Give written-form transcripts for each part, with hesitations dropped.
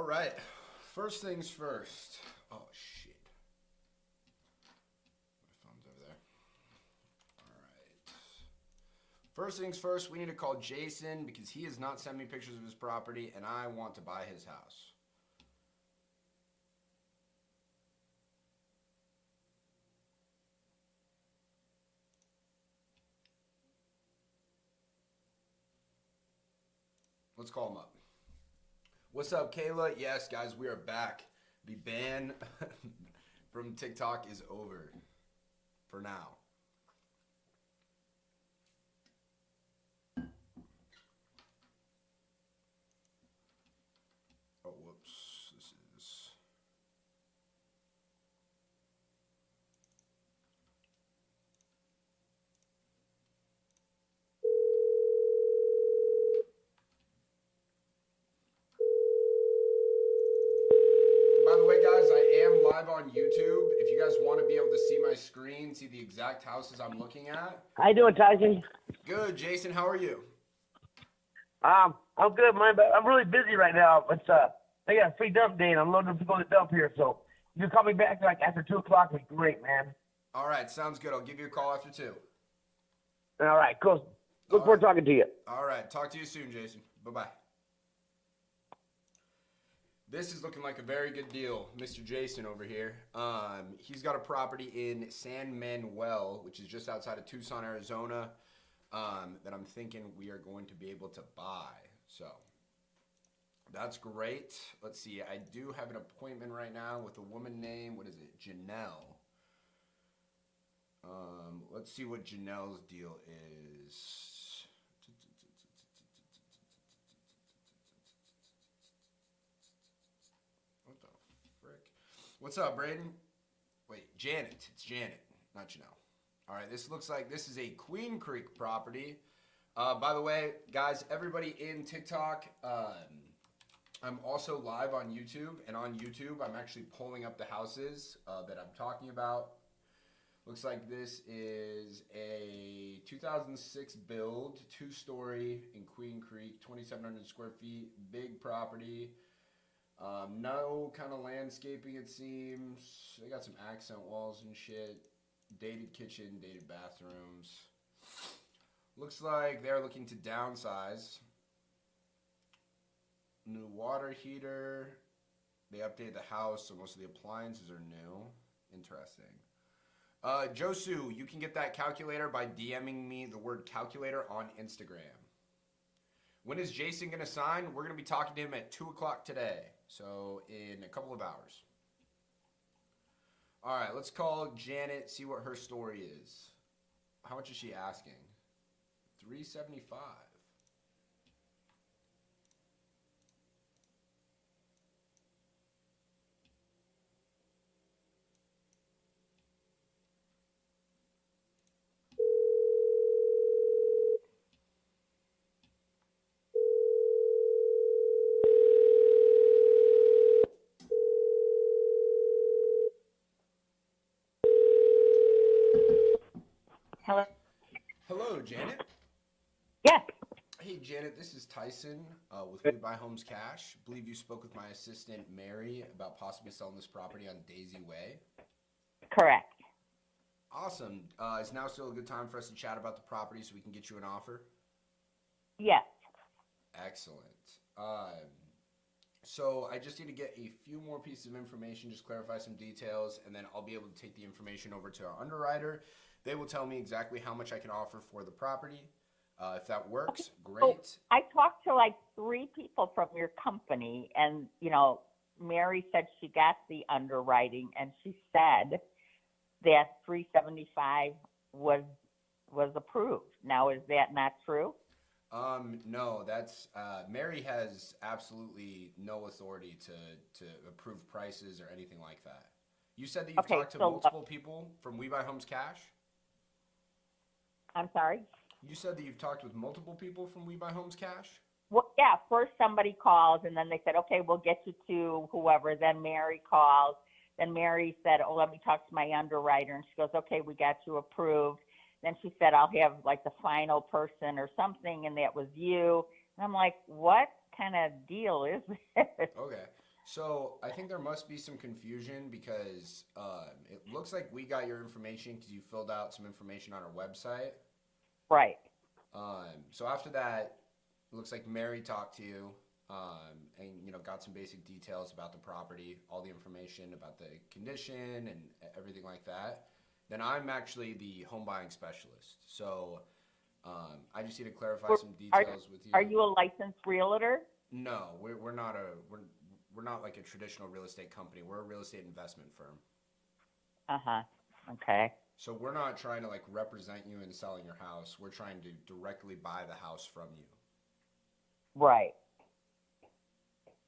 All right. First things first. Oh, shit. My phone's over there. All right. First things first, we need to call Jason because he has not sent me pictures of his property and I want to buy his house. Let's call him up. What's up, Kayla? Yes, guys, we are back. The ban from TikTok is over for now. Oh, whoops. This is... By the way, guys, I am live on YouTube. If you guys want to be able to see my screen, see the exact houses I'm looking at. How you doing, Tyson? Good, Jason. How are you? I'm good, man, but I'm really busy right now. It's I got a free dump day, and I'm loading up to go to dump here. So if you call me back like after 2 o'clock, it'd be great, man. All right, sounds good. I'll give you a call after 2. All right, cool. Look forward to talking to you. All right, talk to you soon, Jason. Bye-bye. This is looking like a very good deal, Mr. Jason over here. He's got a property in San Manuel, which is just outside of Tucson, Arizona, that I'm thinking we are going to be able to buy. So that's great. Let's see. I do have an appointment right now with a woman named, what is it, Janelle. Let's see what Janelle's deal is. What's up, Braden? Wait, Janet. It's Janet, not Janelle. All right, this looks like this is a Queen Creek property. By the way, guys, everybody in TikTok, I'm also live on YouTube. And on YouTube, I'm actually pulling up the houses that I'm talking about. Looks like this is a 2006 build, 2-story in Queen Creek, 2,700 square feet, big property. No kind of landscaping, it seems. They got some accent walls and shit. Dated kitchen, dated bathrooms. Looks like they're looking to downsize. New water heater. They updated the house, so most of the appliances are new. Interesting. Josu, you can get that calculator by DMing me the word calculator on Instagram. When is Jason going to sign? We're going to be talking to him at 2 o'clock today. So in a couple of hours. All right, let's call Janet, see what her story is. How much is she asking? $375. Hello? Hello, Janet. Yes. Hey, Janet, this is Tyson with We Buy Homes Cash. I believe you spoke with my assistant, Mary, about possibly selling this property on Daisy Way. Correct. Awesome. Is now still a good time for us to chat about the property so we can get you an offer? Yes. Excellent. So I just need to get a few more pieces of information, just clarify some details, and then I'll be able to take the information over to our underwriter. They will tell me exactly how much I can offer for the property. If that works, great. So I talked to like 3 people from your company, and, Mary said she got the underwriting, and she said that 375 was approved. Now, is that not true? No, that's Mary has absolutely no authority to approve prices or anything like that. You said that you've talked to multiple people from We Buy Homes Cash? I'm sorry? You said that you've talked with multiple people from We Buy Homes Cash? Well, yeah, first somebody calls, and then they said, okay, we'll get you to whoever. Then Mary calls. Then Mary said, oh, let me talk to my underwriter. And she goes, okay, we got you approved. Then she said, I'll have like the final person or something, and that was you. And I'm like, what kind of deal is this? Okay. So I think there must be some confusion because it looks like we got your information because you filled out some information on our website. Right. So after that, it looks like Mary talked to you and got some basic details about the property, all the information about the condition and everything like that. Then I'm actually the home buying specialist. So I just need to clarify some details with you. Are you a licensed realtor? No, we're not we're not like a traditional real estate company. We're a real estate investment firm. Uh-huh. Okay. So we're not trying to like represent you in selling your house. We're trying to directly buy the house from you. Right.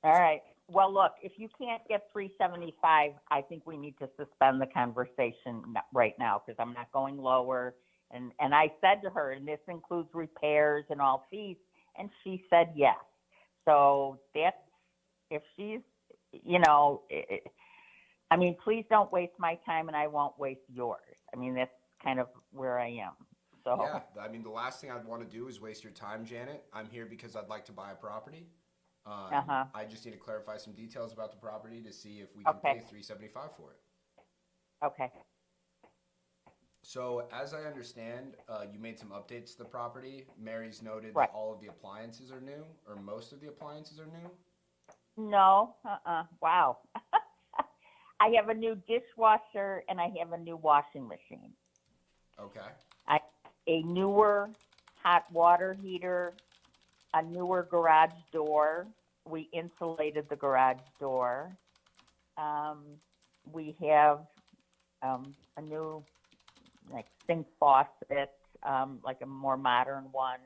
All right. Well, look, if you can't get 375, I think we need to suspend the conversation right now because I'm not going lower. And I said to her, and this includes repairs and all fees, and she said yes. So that's, if she's, I mean, please don't waste my time and I won't waste yours. I mean, that's kind of where I am. So yeah, I mean, the last thing I'd want to do is waste your time, Janet. I'm here because I'd like to buy a property. I just need to clarify some details about the property to see if we can pay $375 for it. Okay. So as I understand, you made some updates to the property. Mary's noted Right. that all of the appliances are new, or most of the appliances are new. No. Wow. I have a new dishwasher and I have a new washing machine. Okay. A newer hot water heater, a newer garage door. We insulated the garage door. We have a new sink faucet, like a more modern one.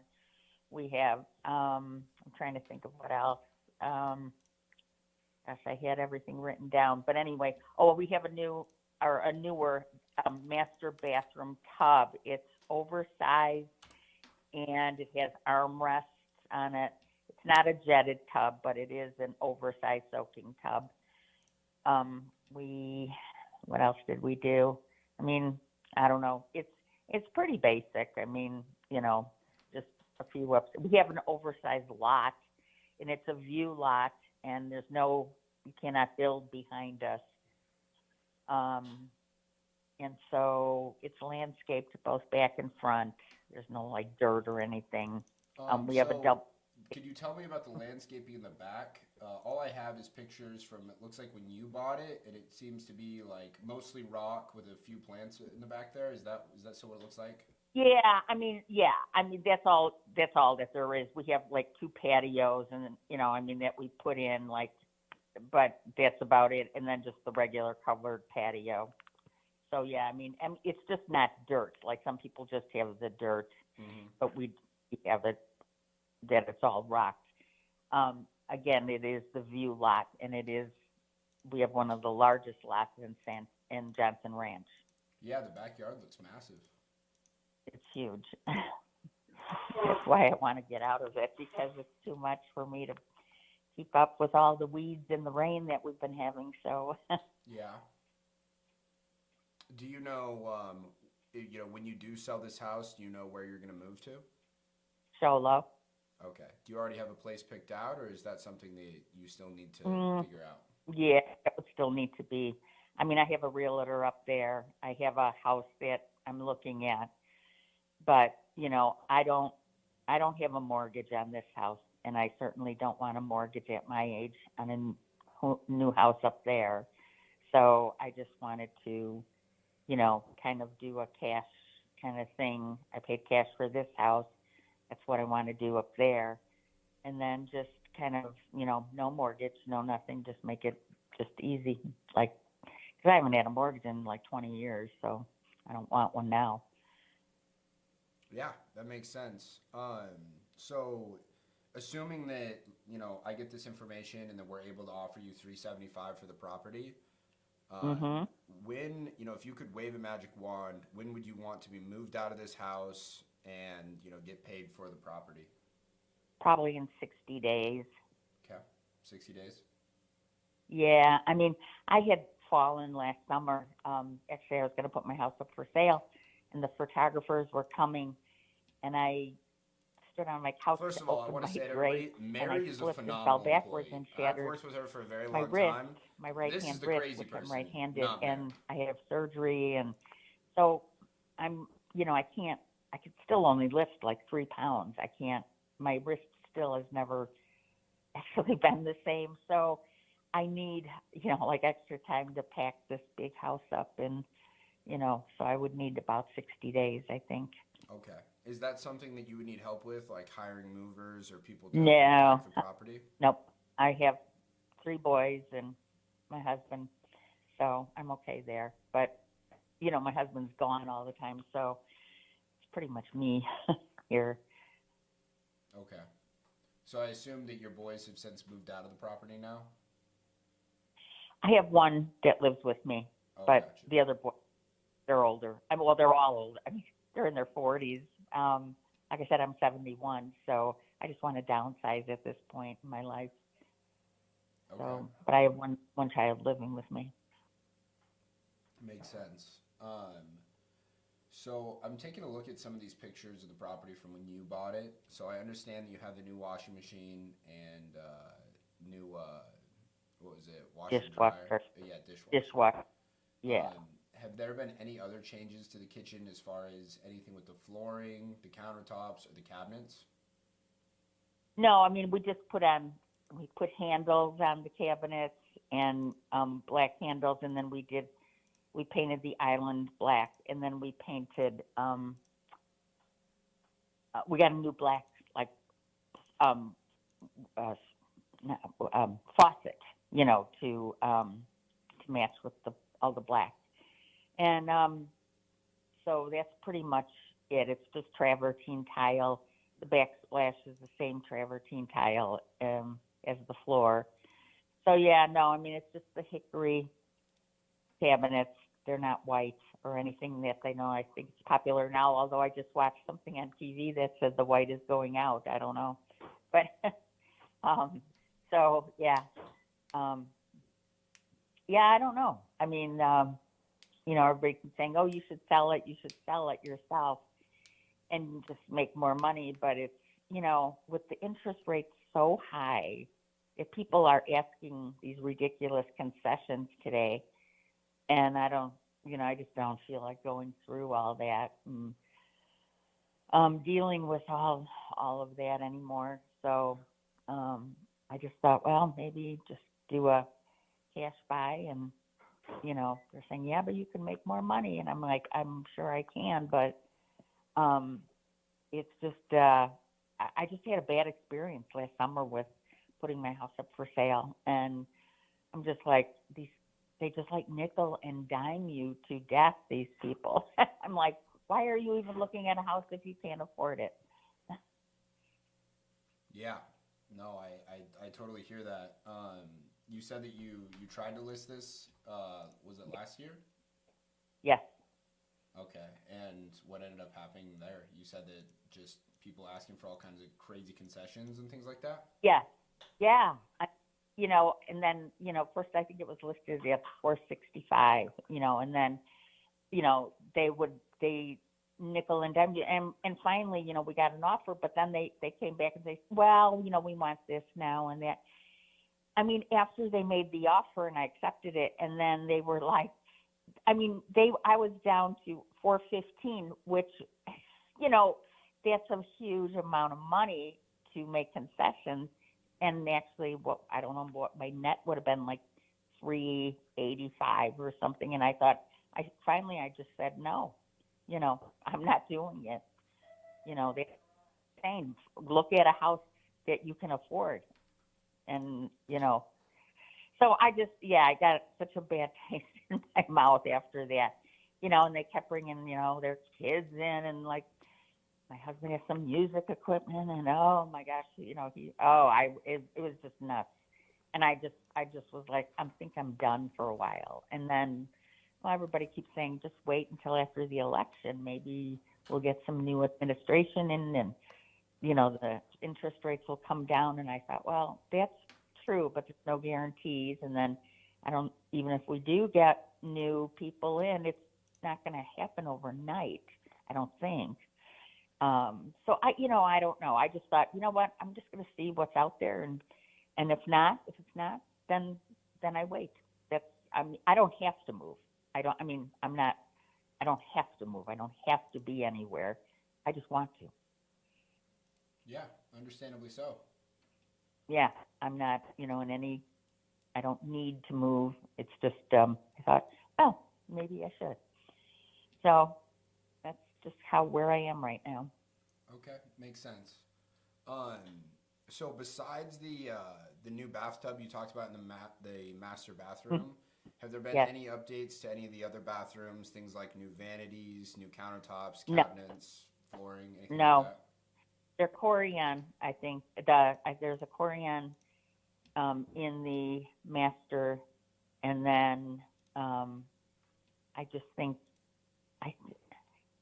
We have, I'm trying to think of what else. Gosh, I had everything written down. But anyway, we have a newer master bathroom tub. It's oversized and it has armrests on it. It's not a jetted tub, but it is an oversized soaking tub. What else did we do? I mean, I don't know. It's pretty basic. I mean, just a few ups. We have an oversized lot, and it's a view lot, and you cannot build behind us. And so it's landscaped both back and front. There's no dirt or anything. We have a double. Could you tell me about the landscaping in the back? All I have is pictures from, it looks like when you bought it, and it seems to be mostly rock with a few plants in the back there. Is that so what it looks like? Yeah, I mean, that's all that there is. We have 2 patios and, that we put in but that's about it. And then just the regular covered patio. So yeah, I mean, it's just not dirt. Some people just have the dirt, but we have it that it's all rock. Again, it is the view lot, and we have one of the largest lots in Johnson Ranch. Yeah, the backyard looks massive. It's huge. That's why I want to get out of it, because it's too much for me to keep up with all the weeds and the rain that we've been having. So yeah. Do you know, when you do sell this house, do you know where you're going to move to? Sholo. Okay. Do you already have a place picked out, or is that something that you still need to figure out? Yeah, it would still need to be. I mean, I have a realtor up there. I have a house that I'm looking at, but I don't have a mortgage on this house, and I certainly don't want a mortgage at my age on a new house up there. So I just wanted to, kind of do a cash kind of thing. I paid cash for this house. That's what I want to do up there. And then just kind of, no mortgage, no nothing, just make it just easy. Because I haven't had a mortgage in 20 years, so I don't want one now. Yeah, that makes sense. So assuming that, I get this information and that we're able to offer you $375 for the property, when, if you could wave a magic wand, when would you want to be moved out of this house and, get paid for the property? Probably in 60 days. Okay, 60 days? Yeah, I mean, I had fallen last summer. Actually, I was going to put my house up for sale, and the photographers were coming, and I stood on my couch First to of all, I open want to my say to drape, everybody, and I Mary is a slipped and fell phenomenal backwards employee. and I've shattered worked with her for a very my long wrist, time. my right This is hand the wrist, crazy which I'm person, right-handed, not Mary. and I have surgery, and so I'm, I can't, I could still only lift like 3 pounds. I can't, my wrist still has never actually been the same. So I need, like extra time to pack this big house up, and, so I would need about 60 days, I think. Okay. Is that something that you would need help with, like hiring movers or people to help you No, pack the property? nope. I have 3 boys and my husband, so I'm okay there. But, my husband's gone all the time, so it's pretty much me here. Okay. So I assume that your boys have since moved out of the property now? I have one that lives with me, Oh, but gotcha. the other boys, they're older. Well, they're all old. I mean, they're in their 40s. Like I said, I'm 71, so I just want to downsize at this point in my life. Okay. So, but I have one child living with me. Makes sense. So I'm taking a look at some of these pictures of the property from when you bought it. So I understand that you have the new washing machine and new what was it? Washer dryer. Dishwasher. Yeah, dishwasher. Dishwasher. Yeah. Have there been any other changes to the kitchen as far as anything with the flooring, the countertops, or the cabinets? No, I mean we put handles on the cabinets and black handles, and then we painted the island black, and then we painted we got a new black like um, uh, faucet, to match with all the black, and so that's pretty much it. It's just travertine tile. The backsplash is the same travertine tile as the floor. So yeah, no, I mean it's just the hickory cabinets. They're not white or anything that I know. I think it's popular now, although I just watched something on TV that said the white is going out. I don't know. But so yeah. Yeah, I don't know. I mean, everybody keeps saying, "Oh, you should sell it yourself and just make more money." But it's, with the interest rates so high, if people are asking these ridiculous concessions today, and I just don't feel like going through all that and dealing with all of that anymore. So I just thought, well, maybe just do a cash buy, and they're saying, yeah, but you can make more money, and I'm like, I'm sure I can, but it's just I just had a bad experience last summer with putting my house up for sale, and I'm just like, they just like nickel and dime you to death, these people. I'm like, why are you even looking at a house if you can't afford it? Yeah. No, I totally hear that. You said that you tried to list this, was it last year? Yes. Okay. And what ended up happening there? You said that just people asking for all kinds of crazy concessions and things like that? Yeah. Yeah. And then, first I think it was listed at 465, and then, they nickel and dime you. And finally, we got an offer, but then they came back and they said, well, we want this now and that. I mean, after they made the offer and I accepted it, and then they were like, I was down to 415, which, that's a huge amount of money to make concessions. And actually, I don't know what my net would have been, like 385 or something. And I thought, I just said no. I'm not doing it. They're saying, look at a house that you can afford. And, so I got such a bad taste in my mouth after that, and they kept bringing, their kids in, and like my husband has some music equipment, and oh my gosh, it was just nuts. And I just was like, I think I'm done for a while. And then, well, everybody keeps saying, just wait until after the election. Maybe we'll get some new administration in, and, the interest rates will come down. And I thought, well, that's true, but there's no guarantees. And then even if we do get new people in, it's not going to happen overnight, I don't think. So I don't know. I just thought, you know what, I'm just going to see what's out there, and if it's not, then I wait. I don't have to move. I don't have to move. I don't have to be anywhere. I just want to. Yeah, understandably so. Yeah, I'm not, in any, I don't need to move. It's just, I thought, well, maybe I should. So that's just where I am right now. Okay, makes sense. Um, so besides the new bathtub you talked about in the master bathroom, have there been Yes. any updates to any of the other bathrooms? Things like new vanities, new countertops, No, cabinets, flooring, anything like no, that? they're Corian. I think there's a Corian in the master, and then I just think I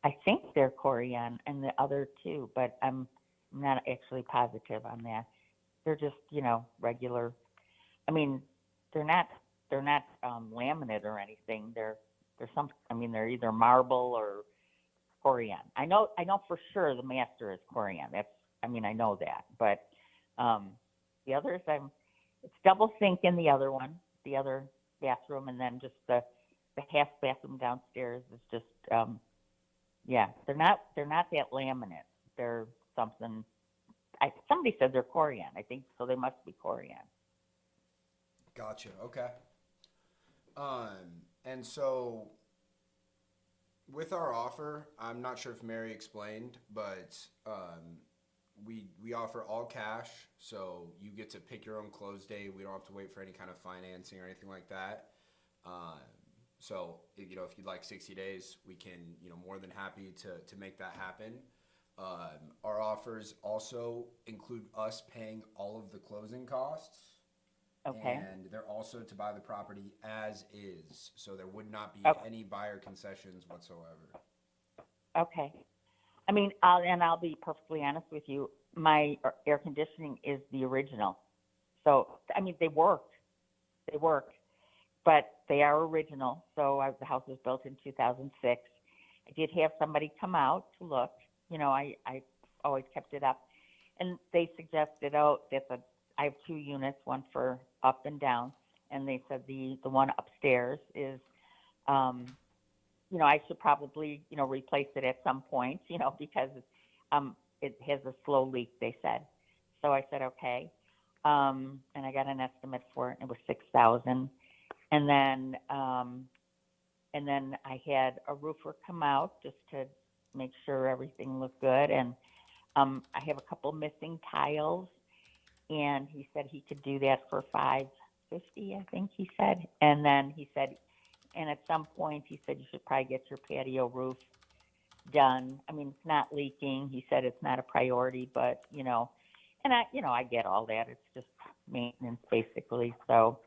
I think they're Corian and the other two, but I'm not actually positive on that. They're just regular. I mean, they're not laminate or anything. They're some. I mean, they're either marble or Corian. I know for sure the master is Corian. I know that. But the others, it's double sink in the other one, the other bathroom, and then just the half bathroom downstairs is just yeah. They're not that laminate. They're something. Somebody said they're Corian. I think so. They must be Corian. Gotcha. Okay. And so with our offer, I'm not sure if Mary explained, but we offer all cash, so you get to pick your own close date. We don't have to wait for any kind of financing or anything like that. Um, so if you'd like 60 days, we can more than happy to make that happen. Our offers also include us paying all of the closing costs. Okay. And they're also to buy the property as is, so there would not be any buyer concessions whatsoever. Okay. I'll be perfectly honest with you. My air conditioning is the original. So, they work, but they are original. So the house was built in 2006. I did have somebody come out to look. I always kept it up, and they suggested, I have 2 units, one for up and down, and they said the one upstairs is, I should probably, replace it at some point, because it has a slow leak, they said. So I said, okay. And I got an estimate for it, and it was $6,000. And then I had a roofer come out just to make sure everything looked good. And I have a couple missing tiles, and he said he could do that for $550, I think he said. And then he said, and at some point he said you should probably get your patio roof done. It's not leaking. He said it's not a priority, but and I get all that. It's just maintenance basically. So,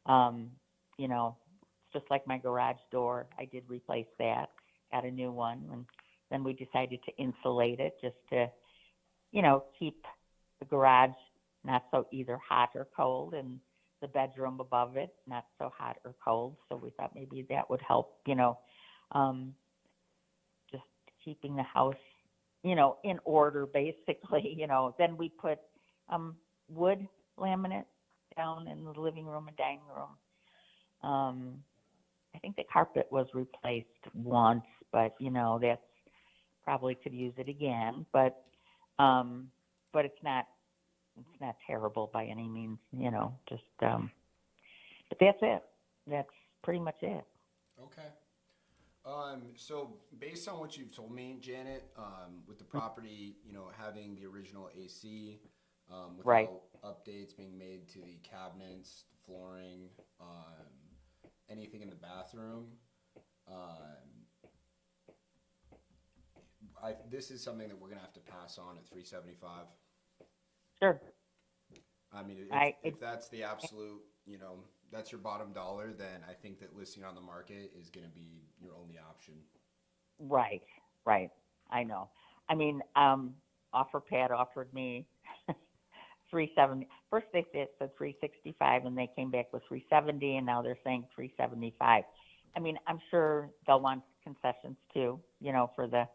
it's just like my garage door. I did replace that, got a new one, and then we decided to insulate it just to, keep the garage not so either hot or cold, and the bedroom above it not so hot or cold. So we thought maybe that would help, just keeping the house, in order basically. Then we put wood laminate down in the living room and dining room. I think the carpet was replaced once, but that's probably could use it again. But it's not terrible by any means, just but that's it. That's pretty much it. Okay. So based on what you've told me, Janet, with the property, having the original AC, without Right. updates being made to the cabinets, the flooring, anything in the bathroom, this is something that we're gonna have to pass on at 375. Sure. If that's the absolute, that's your bottom dollar, then I think that listing on the market is going to be your only option. Right. I know. OfferPad offered me 370. First they said 365, and they came back with 370, and now they're saying 375. I'm sure they'll want concessions too, for the,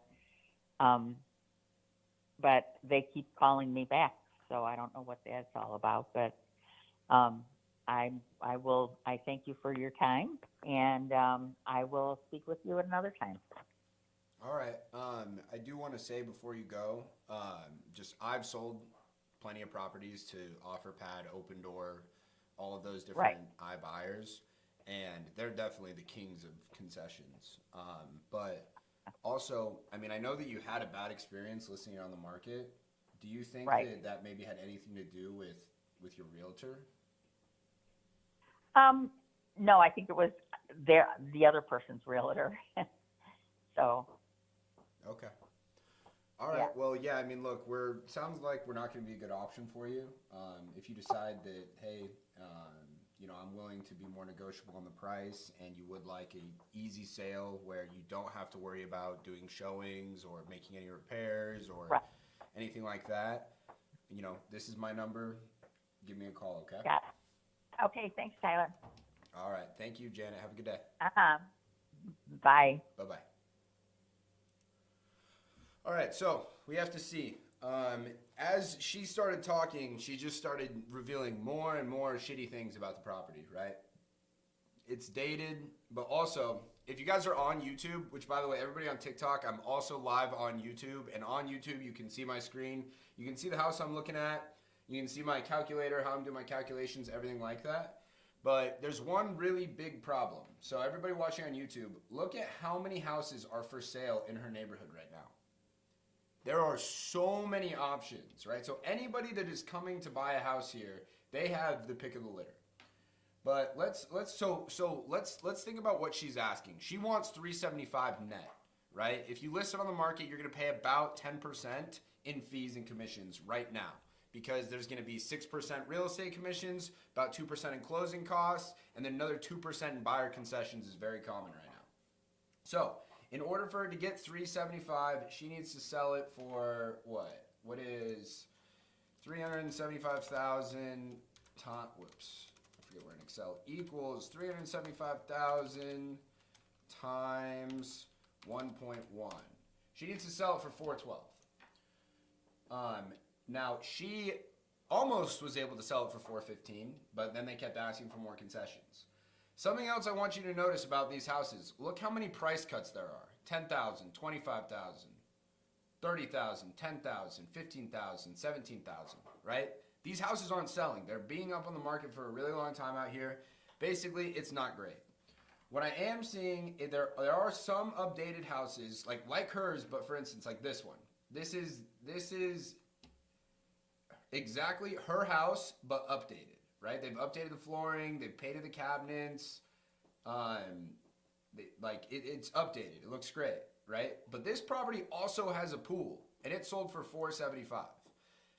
but they keep calling me back. So I don't know what that's all about, but I thank you for your time, and I will speak with you at another time. All right. I do want to say before you go, just I've sold plenty of properties to OfferPad, Open Door, all of those different iBuyers, and they're definitely the kings of concessions. But also, I mean, I know that you had a bad experience listing it on the market. Do you think that maybe had anything to do with your realtor? No, I think it was the other person's realtor. So. Okay. All right. Yeah. Well, yeah. I mean, look, sounds like we're not going to be a good option for you. If you decide that, hey, I'm willing to be more negotiable on the price, and you would like a easy sale where you don't have to worry about doing showings or making any repairs or anything like that, this is my number. Give me a call, okay? Got it. Okay. Thanks, Tyler. All right. Thank you, Janet. Have a good day. Bye. Bye-bye. All right, so we have to see. As she started talking, she just started revealing more and more shitty things about the property, right? It's dated, but also, if you guys are on YouTube, which by the way, everybody on TikTok, I'm also live on YouTube, and on YouTube, you can see my screen. You can see the house I'm looking at. You can see my calculator, how I'm doing my calculations, everything like that. But there's one really big problem. So everybody watching on YouTube, look at how many houses are for sale in her neighborhood right now. There are so many options, right? So anybody that is coming to buy a house here, they have the pick of the litter. But let's think about what she's asking. She wants $375 net, right? If you list it on the market, you're going to pay about 10% in fees and commissions right now, because there's going to be 6% real estate commissions, about 2% in closing costs, and then another 2% in buyer concessions is very common right now. So in order for her to get $375, she needs to sell it for what? What is 375,000 whoops, I forget where in Excel, equals 375,000 times 1.1. She needs to sell it for 412. Now she almost was able to sell it for 415, but then they kept asking for more concessions. Something else I want you to notice about these houses, look how many price cuts there are. 10,000, 25,000, 30,000, 10,000, 15,000, 17,000, right? These houses aren't selling. They're being up on the market for a really long time out here. Basically, it's not great. What I am seeing, there are some updated houses like hers, but for instance, like this one. This is exactly her house, but updated, right? They've updated the flooring, they've painted the cabinets, it's updated. It looks great, right? But this property also has a pool, and it sold for $475.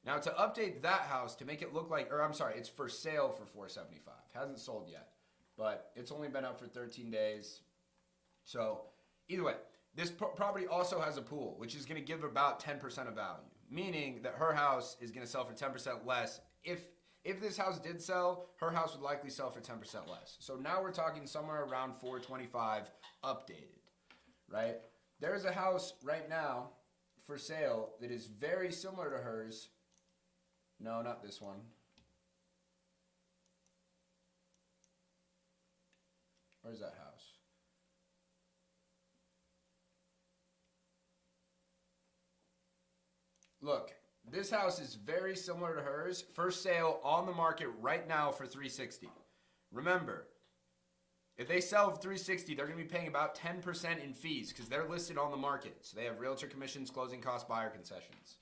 Now to update that house to make it look like, it's for sale for $475. Hasn't sold yet, but it's only been up for 13 days. So either way, this property also has a pool, which is going to give about 10% of value, meaning that her house is going to sell for 10% less. If this house did sell, her house would likely sell for 10% less. So now we're talking somewhere around $425 updated, right? There's a house right now for sale that is very similar to hers. No, not this one. Where's that house? Look, this house is very similar to hers. For sale on the market right now for $360. Remember, if they sell for $360, they're going to be paying about 10% in fees because they're listed on the market. So they have realtor commissions, closing costs, buyer concessions.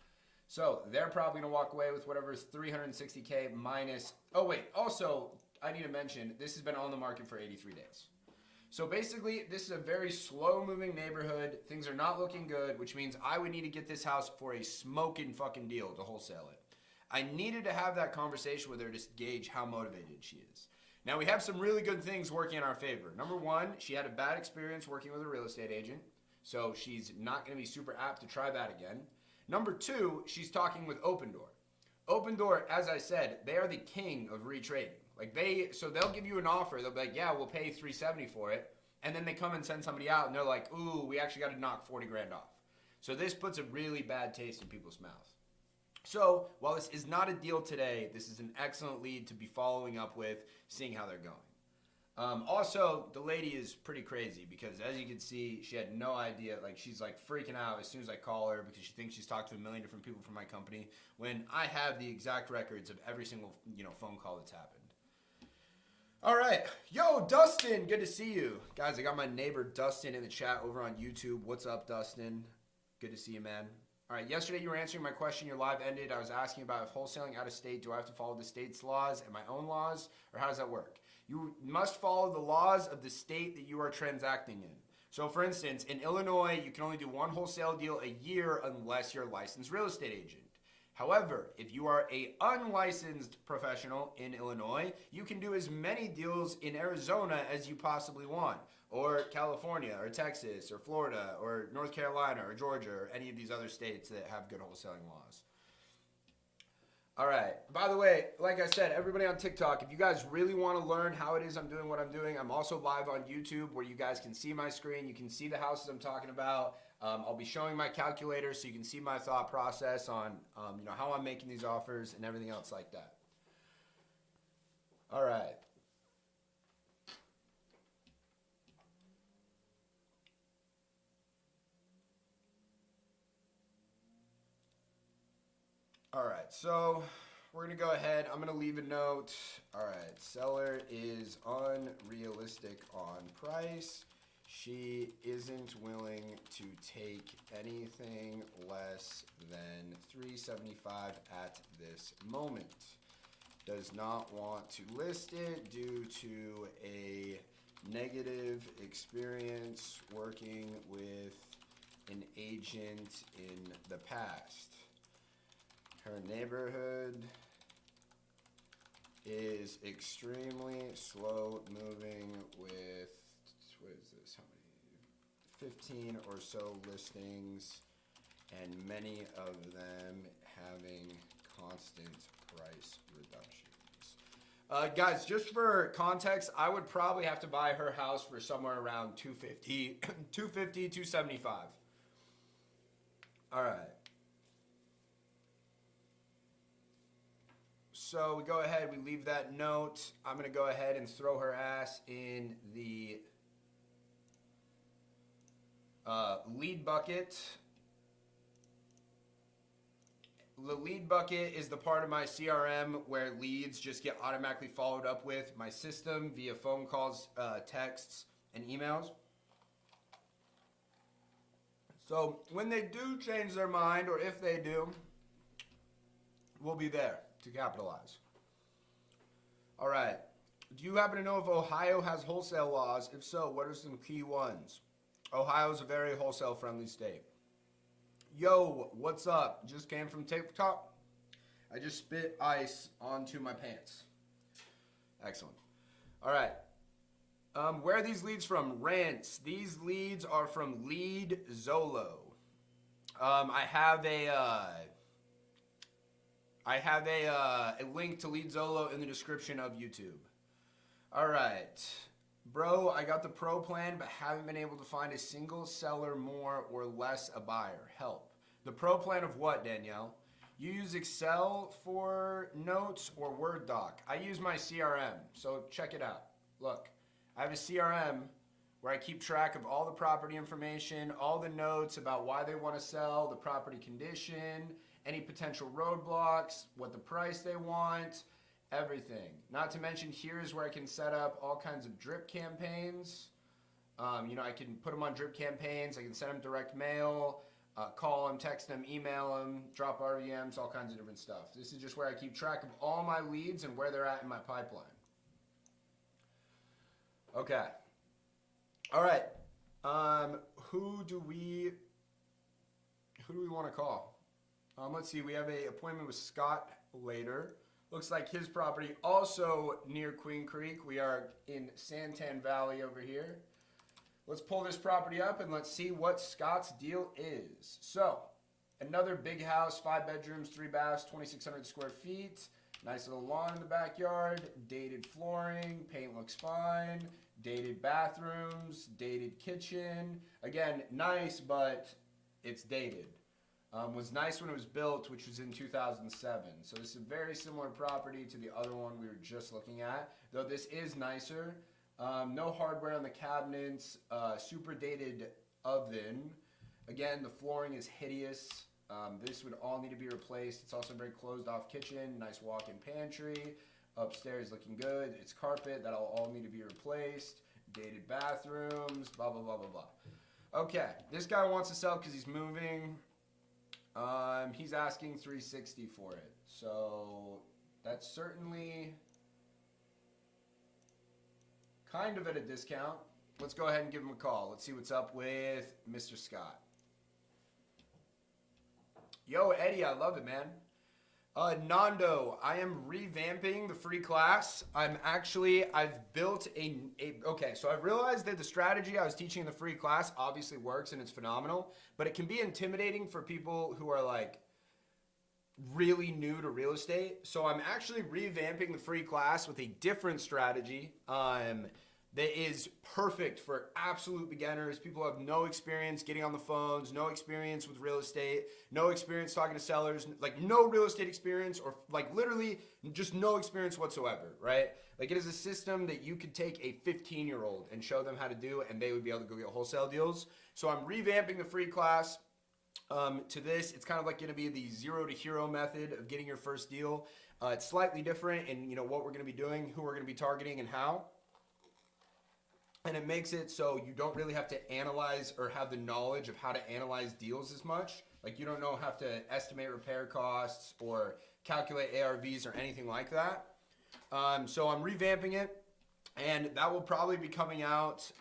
So they're probably going to walk away with whatever is $360K minus. Oh wait, also I need to mention this has been on the market for 83 days. So basically, this is a very slow-moving neighborhood. Things are not looking good, which means I would need to get this house for a smoking fucking deal to wholesale it. I needed to have that conversation with her to gauge how motivated she is. Now, we have some really good things working in our favor. Number one, she had a bad experience working with a real estate agent, so she's not going to be super apt to try that again. Number two, she's talking with Open Door. Open Door, as I said, they are the king of retrading. So they'll give you an offer. They'll be like, yeah, we'll pay $370 for it. And then they come and send somebody out and they're like, ooh, we actually got to knock 40 grand off. So this puts a really bad taste in people's mouth. So while this is not a deal today, this is an excellent lead to be following up with, seeing how they're going. Also, the lady is pretty crazy because, as you can see, she had no idea. Like, she's like freaking out as soon as I call her because she thinks she's talked to a million different people from my company when I have the exact records of every single, phone call that's happened. All right. Yo, Dustin, good to see you. Guys, I got my neighbor Dustin in the chat over on YouTube. What's up, Dustin? Good to see you, man. All right, yesterday you were answering my question. Your live ended. I was asking about if wholesaling out of state, do I have to follow the state's laws and my own laws, or how does that work? You must follow the laws of the state that you are transacting in. So, for instance, in Illinois, you can only do one wholesale deal a year unless you're a licensed real estate agent. However, if you are an unlicensed professional in Illinois, you can do as many deals in Arizona as you possibly want, or California, or Texas, or Florida, or North Carolina, or Georgia, or any of these other states that have good wholesaling laws. All right. By the way, like I said, everybody on TikTok, if you guys really want to learn how it is I'm doing what I'm doing, I'm also live on YouTube where you guys can see my screen. You can see the houses I'm talking about. I'll be showing my calculator so you can see my thought process on how I'm making these offers and everything else like that. All right. All right, so we're going to go ahead. I'm going to leave a note. All right, seller is unrealistic on price. She isn't willing to take anything less than $375 at this moment. Does not want to list it due to a negative experience working with an agent in the past. Her neighborhood is extremely slow moving with, what is this, how many, 15 or so listings, and many of them having constant price reductions. Guys, just for context, I would probably have to buy her house for somewhere around $250, $275. All right. So we go ahead, we leave that note. I'm going to go ahead and throw her ass in the lead bucket. The lead bucket is the part of my CRM where leads just get automatically followed up with my system via phone calls, texts, and emails. So when they do change their mind, or if they do, we'll be there to capitalize. All right. Do you happen to know if Ohio has wholesale laws? If so, what are some key ones? Ohio is a very wholesale friendly state. Yo, what's up? Just came from TikTok. I just spit ice onto my pants. Excellent. All right. Where are these leads from? Rants. These leads are from LeadZolo. I have a link to LeadZolo in the description of YouTube. All right. Bro, I got the pro plan, but haven't been able to find a single seller more or less a buyer. Help. The pro plan of what, Danielle? You use Excel for notes or Word doc? I use my CRM, so check it out. Look, I have a CRM where I keep track of all the property information, all the notes about why they want to sell, the property condition, any potential roadblocks, what the price they want, everything. Not to mention, here's where I can set up all kinds of drip campaigns. I can put them on drip campaigns. I can send them direct mail, call them, text them, email them, drop RVMs, all kinds of different stuff. This is just where I keep track of all my leads and where they're at in my pipeline. Okay. All right. Who do we want to call? Let's see, we have an appointment with Scott later. Looks like his property also near Queen Creek. We are in Santan Valley over here. Let's pull this property up and let's see what Scott's deal is. So, another big house, 5 bedrooms, 3 baths, 2,600 square feet. Nice little lawn in the backyard, dated flooring, paint looks fine, dated bathrooms, dated kitchen. Again, nice, but it's dated. Was nice when it was built, which was in 2007. So this is a very similar property to the other one we were just looking at, though this is nicer. No hardware on the cabinets, super dated oven. Again, the flooring is hideous. This would all need to be replaced. It's also a very closed off kitchen, nice walk-in pantry. Upstairs looking good. It's carpet, that'll all need to be replaced. Dated bathrooms, blah, blah, blah, blah, blah. Okay, this guy wants to sell because he's moving. He's asking $360 for it. So that's certainly kind of at a discount. Let's go ahead and give him a call. Let's see what's up with Mr. Scott. Yo, Eddie, I love it, man. Nando, I am revamping the free class. I've built okay, so I've realized that the strategy I was teaching in the free class obviously works and it's phenomenal, but it can be intimidating for people who are like really new to real estate. So I'm actually revamping the free class with a different strategy that is perfect for absolute beginners. People who have no experience getting on the phones, no experience with real estate, no experience talking to sellers, like no real estate experience, or like literally just no experience whatsoever, right? Like it is a system that you could take a 15-year-old and show them how to do, and they would be able to go get wholesale deals. So I'm revamping the free class to this. It's kind of like going to be the 0 to hero method of getting your first deal. It's slightly different in what we're going to be doing, who we're going to be targeting, and how. And it makes it so you don't really have to analyze or have the knowledge of how to analyze deals as much. Like you don't have to estimate repair costs or calculate ARVs or anything like that. So I'm revamping it, and that will probably be coming out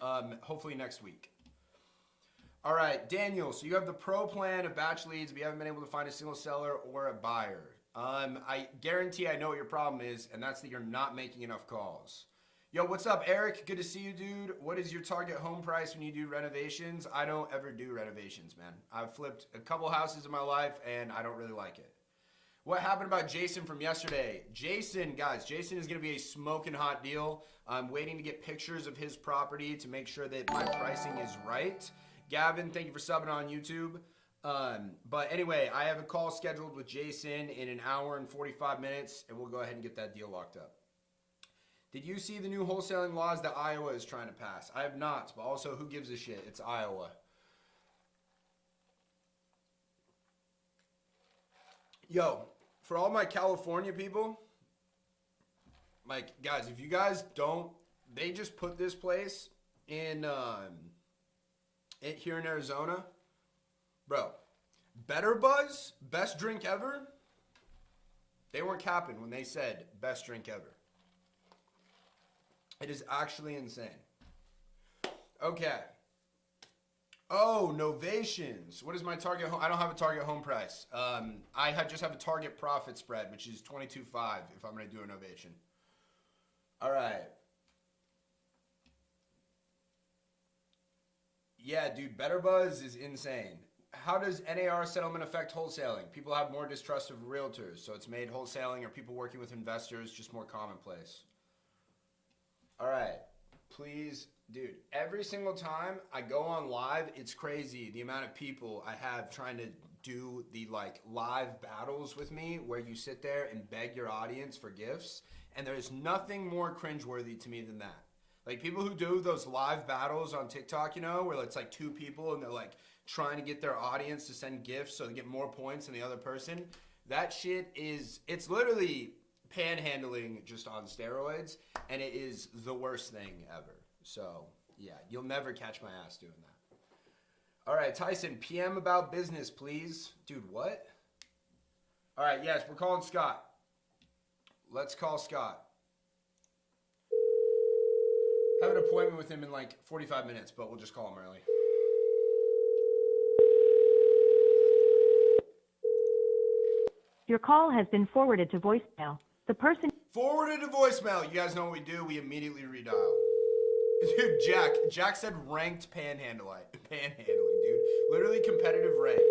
hopefully next week. All right, Daniel, so you have the pro plan of batch leads, but you haven't been able to find a single seller or a buyer. I guarantee I know what your problem is, and that's that you're not making enough calls. Yo, what's up, Eric? Good to see you, dude. What is your target home price when you do renovations? I don't ever do renovations, man. I've flipped a couple houses in my life, and I don't really like it. What happened about Jason from yesterday? Jason, guys, Jason is going to be a smoking hot deal. I'm waiting to get pictures of his property to make sure that my pricing is right. Gavin, thank you for subbing on YouTube. But anyway, I have a call scheduled with Jason in an hour and 45 minutes, and we'll go ahead and get that deal locked up. Did you see the new wholesaling laws that Iowa is trying to pass? I have not, but also who gives a shit? It's Iowa. Yo, for all my California people, like, guys, if you guys don't, they just put this place in, here in Arizona. Bro, Better Buzz, best drink ever. They weren't capping when they said best drink ever. It is actually insane. Okay. Oh, novations. What is my target home? I don't have a target home price. Just have a target profit spread, which is 22.5 if I'm going to do a novation. All right. Yeah, dude, Better Buzz is insane. How does NAR settlement affect wholesaling? People have more distrust of realtors, so it's made wholesaling or people working with investors just more commonplace. All right, please, dude, every single time I go on live, it's crazy the amount of people I have trying to do the live battles with me where you sit there and beg your audience for gifts, and there's nothing more cringeworthy to me than that. Like people who do those live battles on TikTok, where it's like two people and they're like trying to get their audience to send gifts so they get more points than the other person. That shit it's literally panhandling just on steroids, and it is the worst thing ever. So yeah, you'll never catch my ass doing that. All right, Tyson, PM about business, please. Dude, what? All right, yes, we're calling Scott. Let's call Scott. I have an appointment with him in 45 minutes, but we'll just call him early. Your call has been forwarded to voicemail. The person... Forwarded to voicemail. You guys know what we do. We immediately redial. Dude, Jack said ranked panhandling, dude. Literally competitive ranked.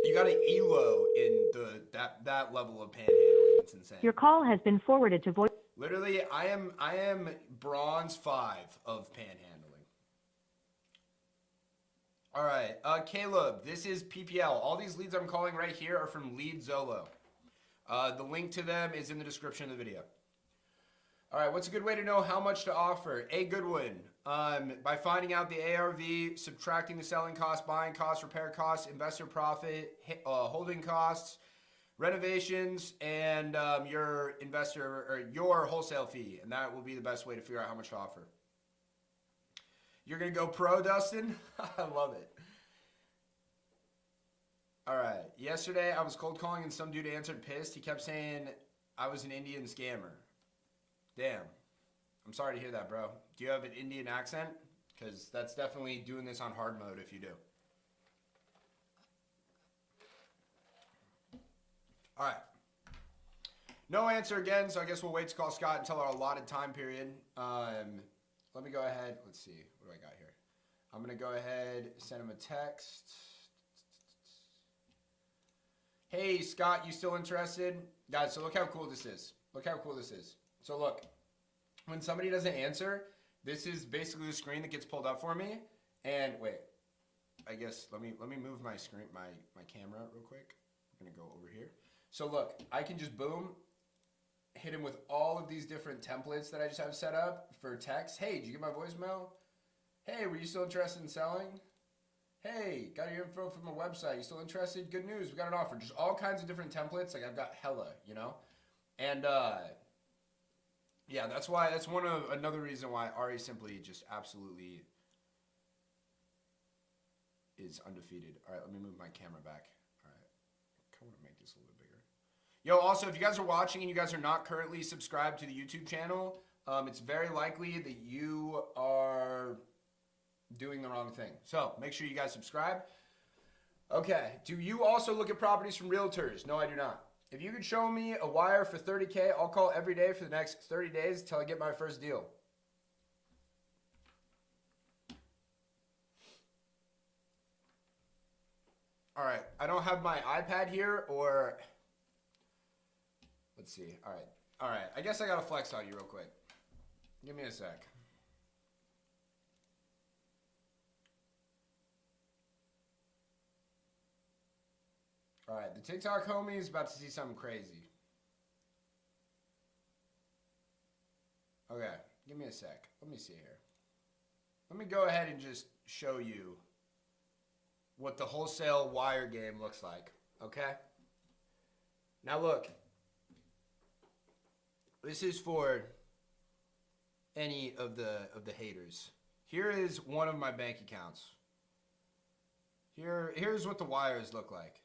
You got an ELO in that level of panhandling. It's insane. Your call has been forwarded to voice... Literally, I am bronze 5 of panhandling. All right, Caleb, this is PPL. All these leads I'm calling right here are from LeadZolo. The link to them is in the description of the video. All right, what's a good way to know how much to offer? A good one, by finding out the ARV, subtracting the selling cost, buying cost, repair costs, investor profit, holding costs, renovations, and your investor or your wholesale fee, and that will be the best way to figure out how much to offer. You're gonna go pro, Dustin? I love it. All right. Yesterday I was cold calling and some dude answered pissed. He kept saying I was an Indian scammer. Damn. I'm sorry to hear that, bro. Do you have an Indian accent? Because that's definitely doing this on hard mode if you do. All right. No answer again, so I guess we'll wait to call Scott until our allotted time period. Let me go ahead. Let's see. What do I got here? I'm going to go ahead, send him a text. Hey, Scott, you still interested? Guys, so look how cool this is. Look how cool this is. So look, when somebody doesn't answer, this is basically the screen that gets pulled up for me. And wait, I guess let me move my screen, my camera real quick. I'm going to go over here. So look, I can just boom, hit him with all of these different templates that I just have set up for text. Hey, did you get my voicemail? Hey, were you still interested in selling? Hey, got your info from a website. You still interested? Good news, we got an offer. Just all kinds of different templates. Like I've got hella, you know? And yeah, that's another reason why Ari Simply just absolutely is undefeated. All right, let me move my camera back. All right, I want to make this a little bit bigger. Yo, also, if you guys are watching and you guys are not currently subscribed to the YouTube channel, it's very likely that you are doing the wrong thing. So make sure you guys subscribe. Okay, do you also look at properties from realtors? No, I do not. If you could show me a wire for 30K, I'll call every day for the next 30 days until I get my first deal. All right, I don't have my iPad here, or let's see. All right, I guess I gotta flex on you real quick. Give me a sec. All right, the TikTok homie is about to see something crazy. Okay, give me a sec. Let me see here. Let me go ahead and just show you what the wholesale wire game looks like, okay? Now look, this is for any of the haters. Here is one of my bank accounts. Here's what the wires look like.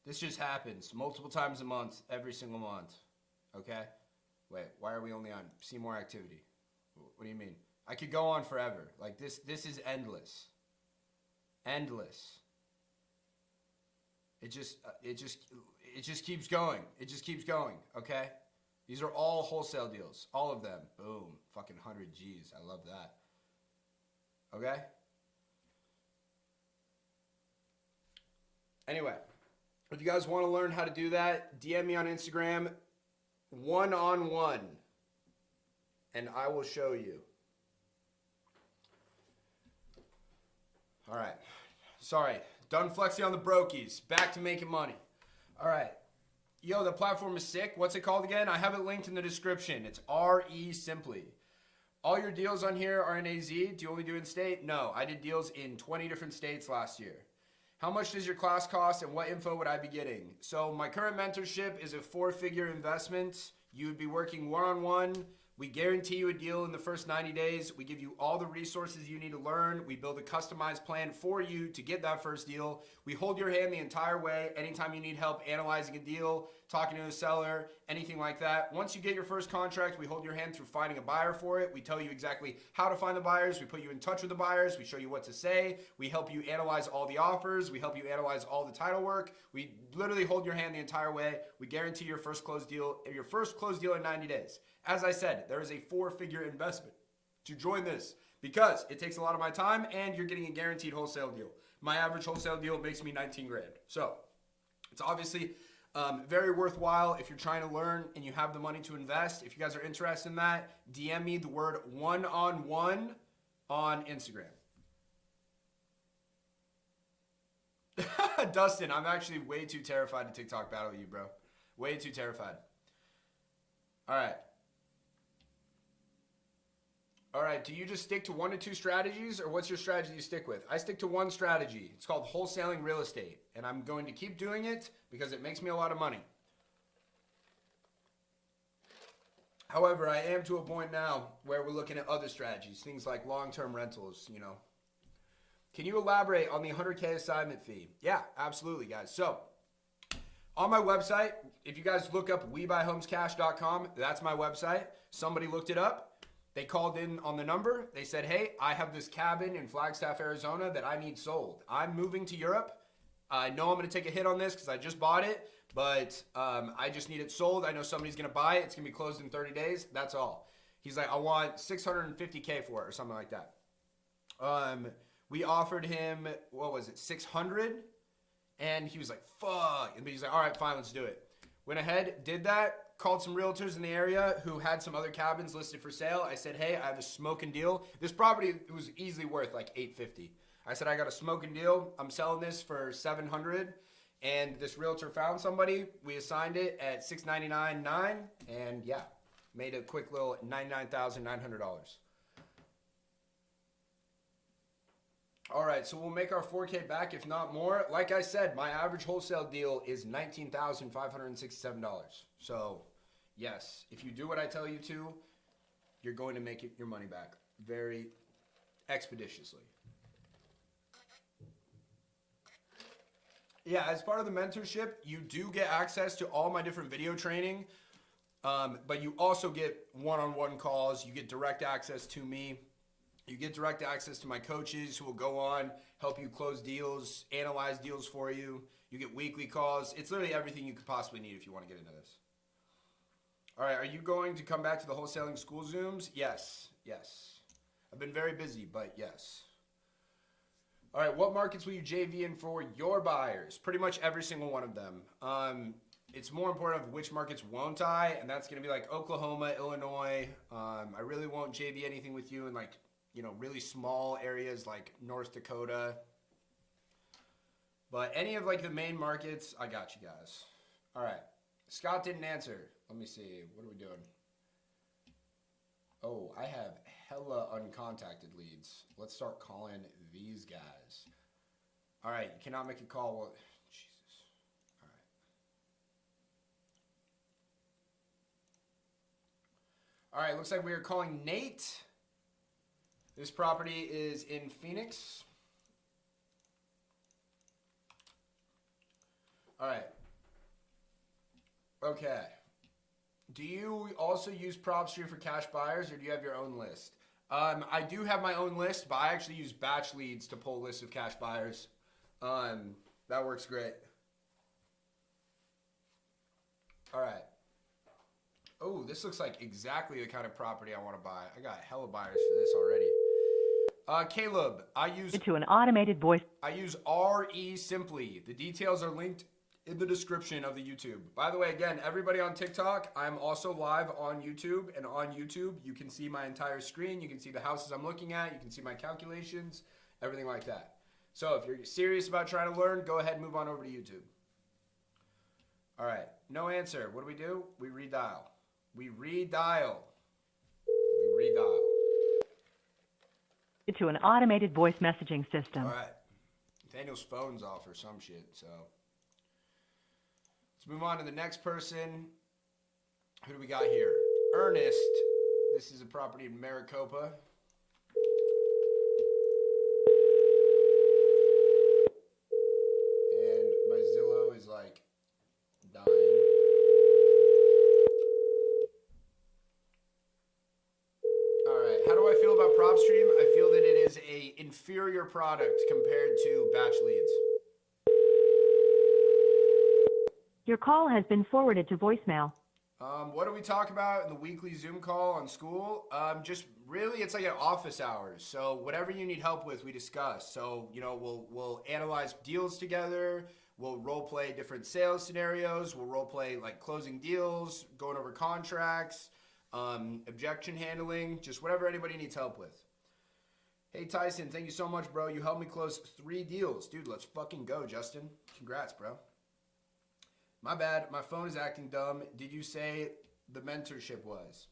This just happens multiple times a month, every single month, okay? Wait, why are we only on see more activity? What do you mean? I could go on forever. Like this is endless. Endless. It just keeps going. It just keeps going, okay? These are all wholesale deals, all of them. Boom, fucking 100 G's. I love that. Okay? Anyway, if you guys want to learn how to do that, DM me on Instagram one-on-one, and I will show you. All right. Sorry. Done flexing on the brokies. Back to making money. All right. Yo, the platform is sick. What's it called again? I have it linked in the description. It's RE Simply. All your deals on here are in AZ. Do you only do in-state? No. I did deals in 20 different states last year. How much does your class cost and what info would I be getting? So my current mentorship is a 4-figure investment. You would be working one-on-one. We guarantee you a deal in the first 90 days. We give you all the resources you need to learn. We build a customized plan for you to get that first deal. We hold your hand the entire way. Anytime you need help analyzing a deal, talking to a seller, anything like that. Once you get your first contract, we hold your hand through finding a buyer for it. We tell you exactly how to find the buyers. We put you in touch with the buyers. We show you what to say. We help you analyze all the offers. We help you analyze all the title work. We literally hold your hand the entire way. We guarantee your first closed deal in 90 days. As I said, there is a 4-figure investment to join this because it takes a lot of my time and you're getting a guaranteed wholesale deal. My average wholesale deal makes me 19 grand. So it's obviously very worthwhile if you're trying to learn and you have the money to invest. If you guys are interested in that, DM me the word one-on-one on Instagram. Dustin, I'm actually way too terrified to TikTok battle you, bro. Way too terrified. All right. All right, do you just stick to 1 to 2 strategies, or what's your strategy you stick with? I stick to one strategy. It's called wholesaling real estate, and I'm going to keep doing it because it makes me a lot of money. However, I am to a point now where we're looking at other strategies, things like long-term rentals, you know. Can you elaborate on the 100K assignment fee? Yeah, absolutely, guys. So, on my website, if you guys look up WeBuyHomesCash.com, that's my website. Somebody looked it up. They called in on the number. They said, hey, I have this cabin in Flagstaff, Arizona that I need sold. I'm moving to Europe. I know I'm going to take a hit on this because I just bought it, but I just need it sold. I know somebody's going to buy it. It's going to be closed in 30 days. That's all. He's like, I want $650K for it or something like that. We offered him, what was it, 600, and he was like, fuck. And he's like, all right, fine, let's do it. Went ahead, did that. Called some realtors in the area who had some other cabins listed for sale. I said, hey, I have a smoking deal. This property was easily worth like $850. I said, I got a smoking deal. I'm selling this for $700. And this realtor found somebody. We assigned it at $699.9, and yeah, made a quick little $99,900. All right, so we'll make our 4K back, if not more. Like I said, my average wholesale deal is $19,567. So, yes, if you do what I tell you to, you're going to make your money back very expeditiously. Yeah, as part of the mentorship, you do get access to all my different video training, but you also get one-on-one calls. You get direct access to me. You get direct access to my coaches who will go on, help you close deals, analyze deals for you. You get weekly calls. It's literally everything you could possibly need if you want to get into this. All right, are you going to come back to the wholesaling school Zooms? Yes, yes. I've been very busy, but yes. All right, what markets will you JV in for your buyers? Pretty much every single one of them. It's more important of which markets won't I, and that's going to be like Oklahoma, Illinois. I really won't JV anything with you in like, you know, really small areas like North Dakota. But any of like the main markets, I got you guys. All right. Scott didn't answer. Let me see. What are we doing? Oh, I have hella uncontacted leads. Let's start calling these guys. All right. You cannot make a call. Well, Jesus. All right. Looks like we are calling Nate. This property is in Phoenix. All right. Okay. Do you also use PropStream for cash buyers, or do you have your own list? I do have my own list, but I actually use batch leads to pull lists of cash buyers. That works great. All right. Oh, this looks like exactly the kind of property I want to buy. I got hella buyers for this already. Caleb, I use To an automated voice. I use RE Simply. The details are linked in the description of the YouTube. By the way, again, everybody on TikTok, I'm also live on YouTube, and on YouTube, you can see my entire screen. You can see the houses I'm looking at. You can see my calculations, everything like that. So if you're serious about trying to learn, go ahead and move on over to YouTube. All right, no answer. What do? We redial. We redial. We redial. To an automated voice messaging system. All right. Nathaniel's phone's off or some shit, so. Let's move on to the next person. Who do we got here? Ernest. This is a property in Maricopa. And my Zillow is like dying. All right. How do I feel about PropStream? I feel that it is an inferior product compared to batch leads. Your call has been forwarded to voicemail. What do we talk about in the weekly Zoom call on school? Just really, it's like at office hours. So whatever you need help with, we discuss. So, you know, we'll analyze deals together. We'll role play different sales scenarios. We'll role play like closing deals, going over contracts, objection handling, just whatever anybody needs help with. Hey, Tyson, thank you so much, bro. You helped me close 3 deals. Dude, let's fucking go, Justin. Congrats, bro. My bad. My phone is acting dumb. Did you say the mentorship was?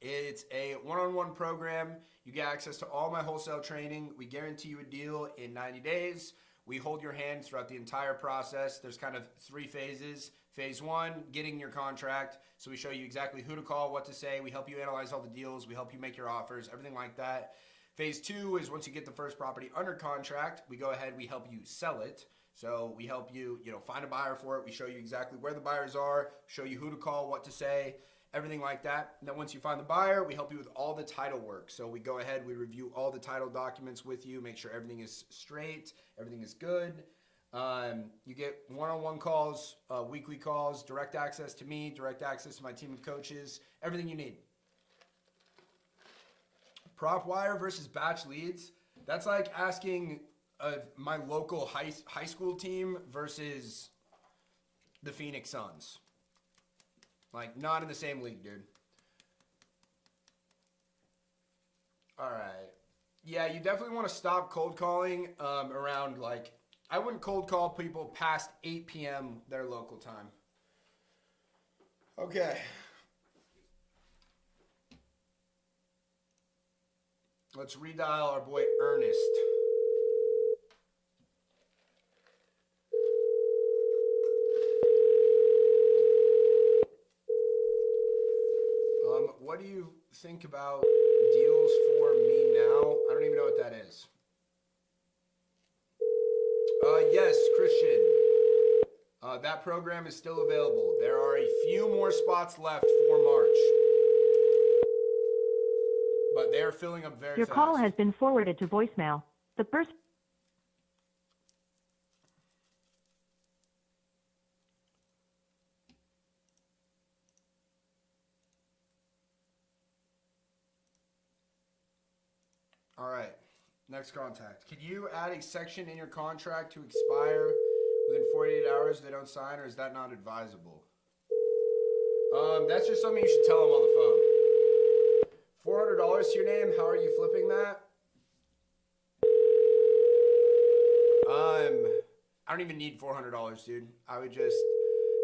It's a one-on-one program. You get access to all my wholesale training. We guarantee you a deal in 90 days. We hold your hand throughout the entire process. There's kind of 3 phases. Phase 1, getting your contract. So we show you exactly who to call, what to say. We help you analyze all the deals. We help you make your offers, everything like that. Phase 2 is once you get the first property under contract, we go ahead, we help you sell it. So we help you, find a buyer for it. We show you exactly where the buyers are, show you who to call, what to say, everything like that. And then once you find the buyer, we help you with all the title work. So we go ahead, we review all the title documents with you, make sure everything is straight, everything is good. You get one-on-one calls, weekly calls, direct access to me, direct access to my team of coaches, everything you need. Prop wire versus batch leads. That's like asking my local high school team versus the Phoenix Suns. Like, not in the same league, dude. All right. Yeah, you definitely want to stop cold calling around, like, I wouldn't cold call people past 8 p.m. their local time. Okay. Let's redial our boy Ernest. What do you think about deals for me now? I don't even know what that is. Yes, Christian. That program is still available. There are a few more spots left for March. But they are filling up very fast. Your call has been forwarded to voicemail. The person... All right, next contact. Can you add a section in your contract to expire within 48 hours if they don't sign, or is that not advisable? That's just something you should tell them on the phone. $400 to your name, how are you flipping that? I don't even need $400, dude. I would just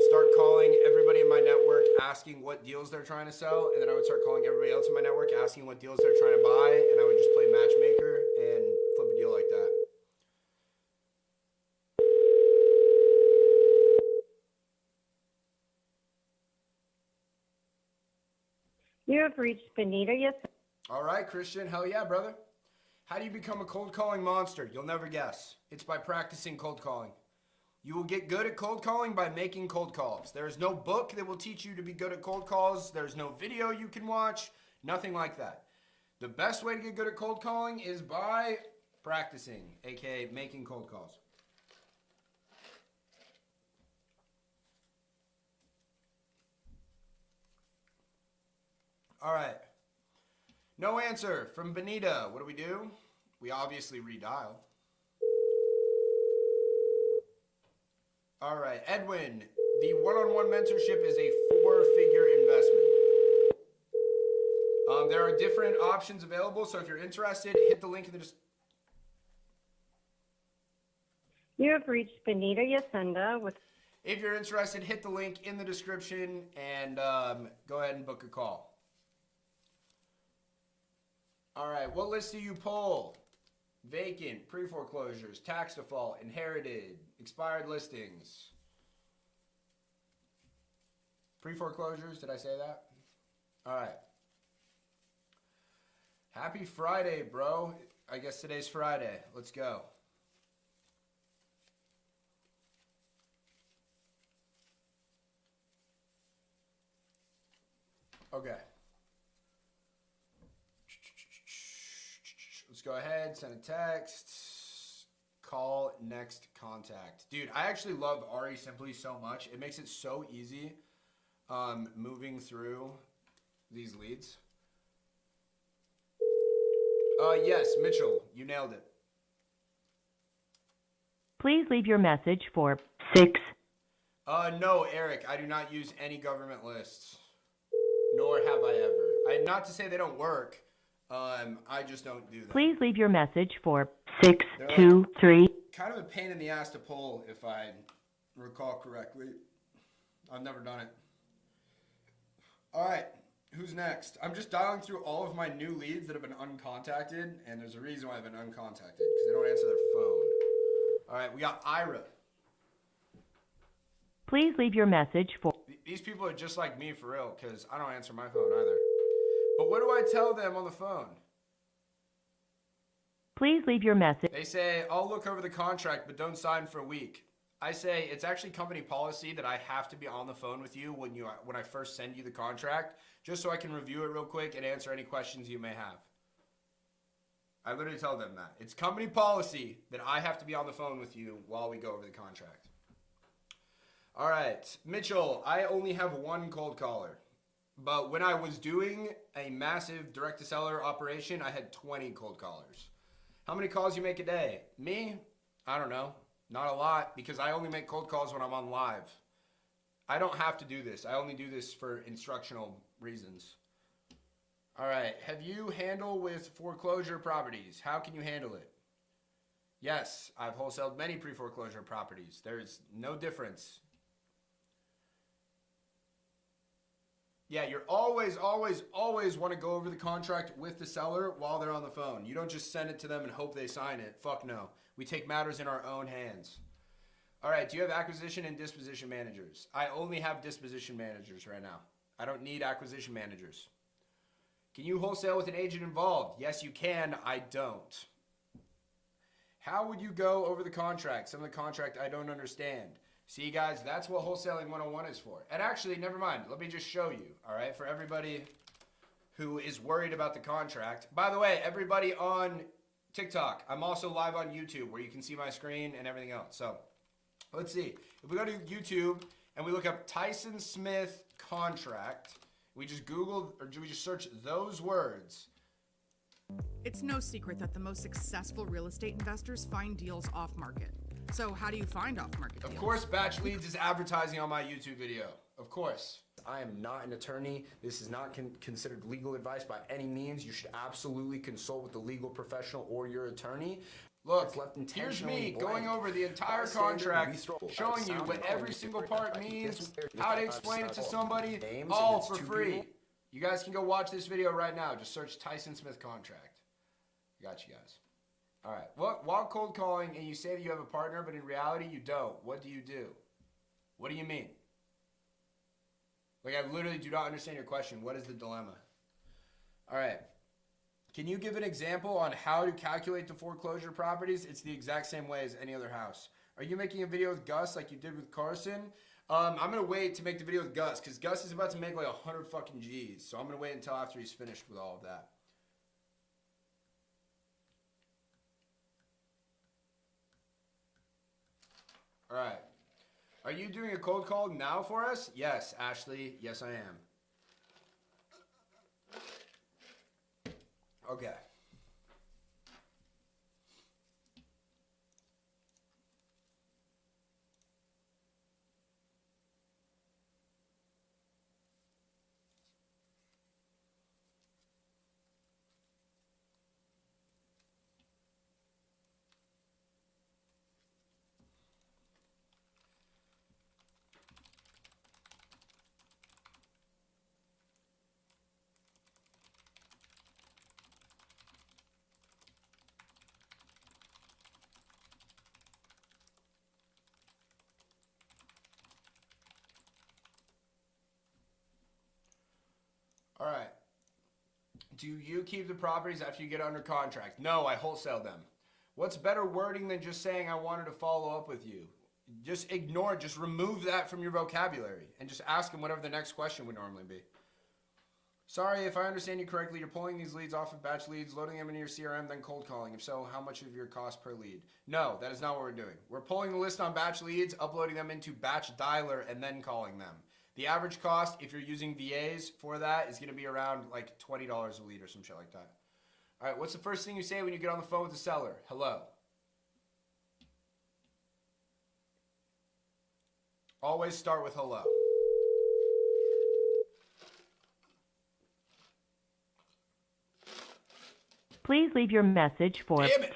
start calling everybody in my network asking what deals they're trying to sell, and then I would start calling everybody else in my network asking what deals they're trying to buy, and I would just play matchmaker and flip a deal like that. You have reached Benita. Yes. All right, Christian. Hell yeah, brother. How do you become a cold calling monster? You'll never guess. It's by practicing cold calling. You will get good at cold calling by making cold calls. There is no book that will teach you to be good at cold calls. There's no video you can watch. Nothing like that. The best way to get good at cold calling is by practicing, aka making cold calls. All right. No answer from Benita. What do? We obviously redial. All right, Edwin, the one-on-one mentorship is a 4-figure investment. There are different options available, so if you're interested, hit the link in the description. You have reached Benita Yasenda with... If you're interested, hit the link in the description and go ahead and book a call. All right, what list do you pull? Vacant, pre-foreclosures, tax default, inherited, expired listings. Pre-foreclosures, did I say that? All right. Happy Friday, bro. I guess today's Friday. Let's go. Okay. Let's go ahead, send a text, call next contact. Dude, I actually love Ari Simply so much. It makes it so easy moving through these leads. Yes, Mitchell, you nailed it. Please leave your message for 6. No, Eric, I do not use any government lists, nor have I ever. Not to say they don't work. I just don't do that. Please leave your message for They're like 623. kind of a pain in the ass to pull, if I recall correctly. I've never done it. All right, who's next? I'm just dialing through all of my new leads that have been uncontacted, and there's a reason why they've been uncontacted, because they don't answer their phone. All right, we got Ira. Please leave your message for These people are just like me for real, because I don't answer my phone either. But what do I tell them on the phone? Please leave your message. They say, I'll look over the contract, but don't sign for a week. I say, it's actually company policy that I have to be on the phone with you when I first send you the contract, just so I can review it real quick and answer any questions you may have. I literally tell them that. It's company policy that I have to be on the phone with you while we go over the contract. All right, Mitchell, I only have one cold caller. But when I was doing a massive direct-to-seller operation, I had 20 cold callers. How many calls you make a day? Me? I don't know. Not a lot, because I only make cold calls when I'm on live. I don't have to do this. I only do this for instructional reasons. All right. Have you handled with foreclosure properties? How can you handle it? Yes, I've wholesaled many pre-foreclosure properties. There's no difference. Yeah, you're always want to go over the contract with the seller while they're on the phone. You don't just send it to them and hope they sign it. Fuck no. We take matters in our own hands. All right, do you have acquisition and disposition managers? I only have disposition managers right now. I don't need acquisition managers. Can you wholesale with an agent involved? Yes, you can. I don't. How would you go over the contract? Some of the contract I don't understand. See, guys, that's what Wholesaling 101 is for. And actually, never mind. Let me just show you, all right, for everybody who is worried about the contract. By the way, everybody on TikTok, I'm also live on YouTube where you can see my screen and everything else. So let's see. If we go to YouTube and we look up Tyson Smith contract, we just Google, or do we just search those words? It's no secret that the most successful real estate investors find deals off market. So how do you find off market deals? Of course, Batch Leads is advertising on my YouTube video. Of course. I am not an attorney. This is not considered legal advice by any means. You should absolutely consult with the legal professional or your attorney. Look, here's me going over the entire contract, showing you what every single part means, how to explain it to somebody, all for free. You guys can go watch this video right now. Just search Tyson Smith contract. Got you guys. All right. While cold calling and you say that you have a partner, but in reality you don't, what do you do? What do you mean? Like, I literally do not understand your question. What is the dilemma? All right. Can you give an example on how to calculate the foreclosure properties? It's the exact same way as any other house. Are you making a video with Gus like you did with Carson? I'm going to wait to make the video with Gus because Gus is about to make like 100 fucking G's. So I'm going to wait until after he's finished with all of that. All right. Are you doing a cold call now for us? Yes, Ashley. Yes, I am. Okay. All right. Do you keep the properties after you get under contract? No, I wholesale them. What's better wording than just saying I wanted to follow up with you? Just ignore it. Just remove that from your vocabulary and just ask them whatever the next question would normally be. Sorry, if I understand you correctly, you're pulling these leads off of Batch Leads, loading them into your CRM, then cold calling. If so, how much of your cost per lead? No, that is not what we're doing. We're pulling the list on Batch Leads, uploading them into Batch Dialer, and then calling them. The average cost, if you're using VAs for that, is going to be around like $20 a lead or some shit like that. All right, what's the first thing you say when you get on the phone with the seller? Hello. Always start with hello. Please leave your message for Damn it.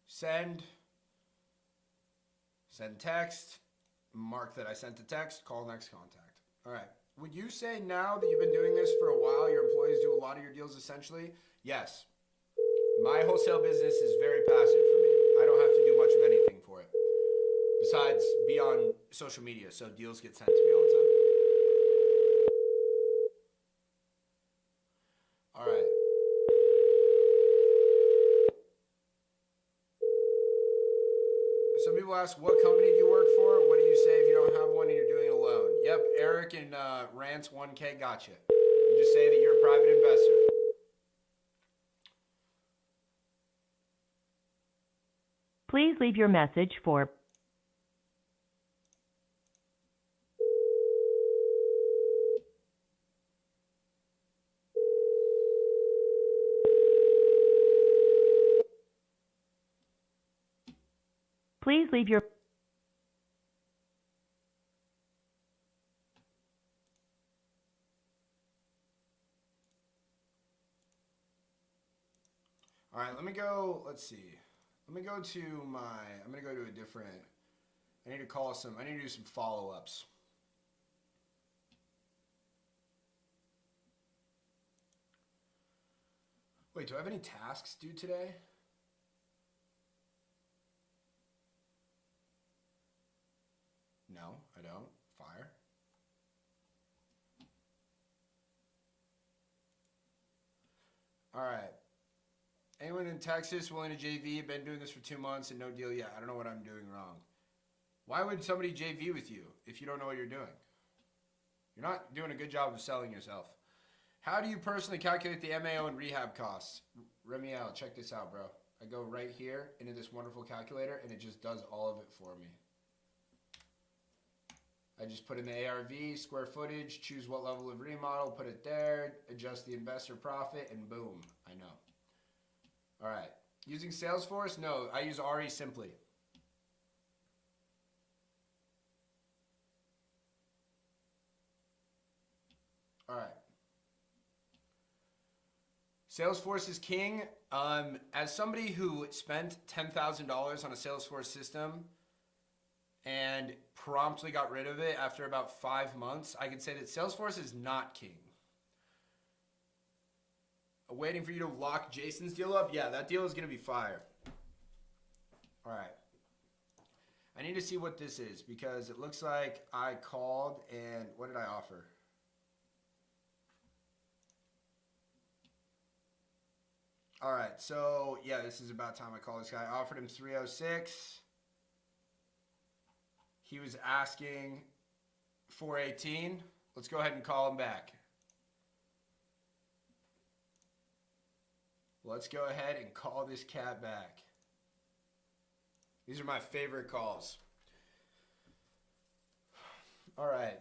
Send text, mark that I sent a text, call next contact. All right. Would you say now that you've been doing this for a while, your employees do a lot of your deals essentially? Yes. My wholesale business is very passive for me. I don't have to do much of anything for it. Besides be on social media, so deals get sent to me all the time. All right. Some people ask, what company do you work for? What do you say if you don't have one and you're doing it alone? Yep, Eric and Rants 1K gotcha. You just say that you're a private investor. Please leave your message for Please leave your All right, let me go, let's see. Let me go to I'm going to go to a different, I need to do some follow-ups. Wait, do I have any tasks due today? No, I don't. Fire. All right. Anyone in Texas willing to JV? Been doing this for 2 months and no deal yet. I don't know what I'm doing wrong. Why would somebody JV with you if you don't know what you're doing? You're not doing a good job of selling yourself. How do you personally calculate the MAO and rehab costs? Remiel, check this out, bro. I go right here into this wonderful calculator and it just does all of it for me. I just put in the ARV, square footage, choose what level of remodel, put it there, adjust the investor profit, and boom, I know. All right. Using Salesforce? No, I use RE Simply. All right. Salesforce is king. As somebody who spent $10,000 on a Salesforce system and promptly got rid of it after about 5 months, I can say that Salesforce is not king. Waiting for you to lock Jason's deal up? Yeah, that deal is going to be fire. All right. I need to see what this is because it looks like I called and what did I offer? All right, so yeah, this is about time I call this guy. I offered him 306. He was asking 418. Let's go ahead and call him back. Let's go ahead and call this cat back. These are my favorite calls. All right.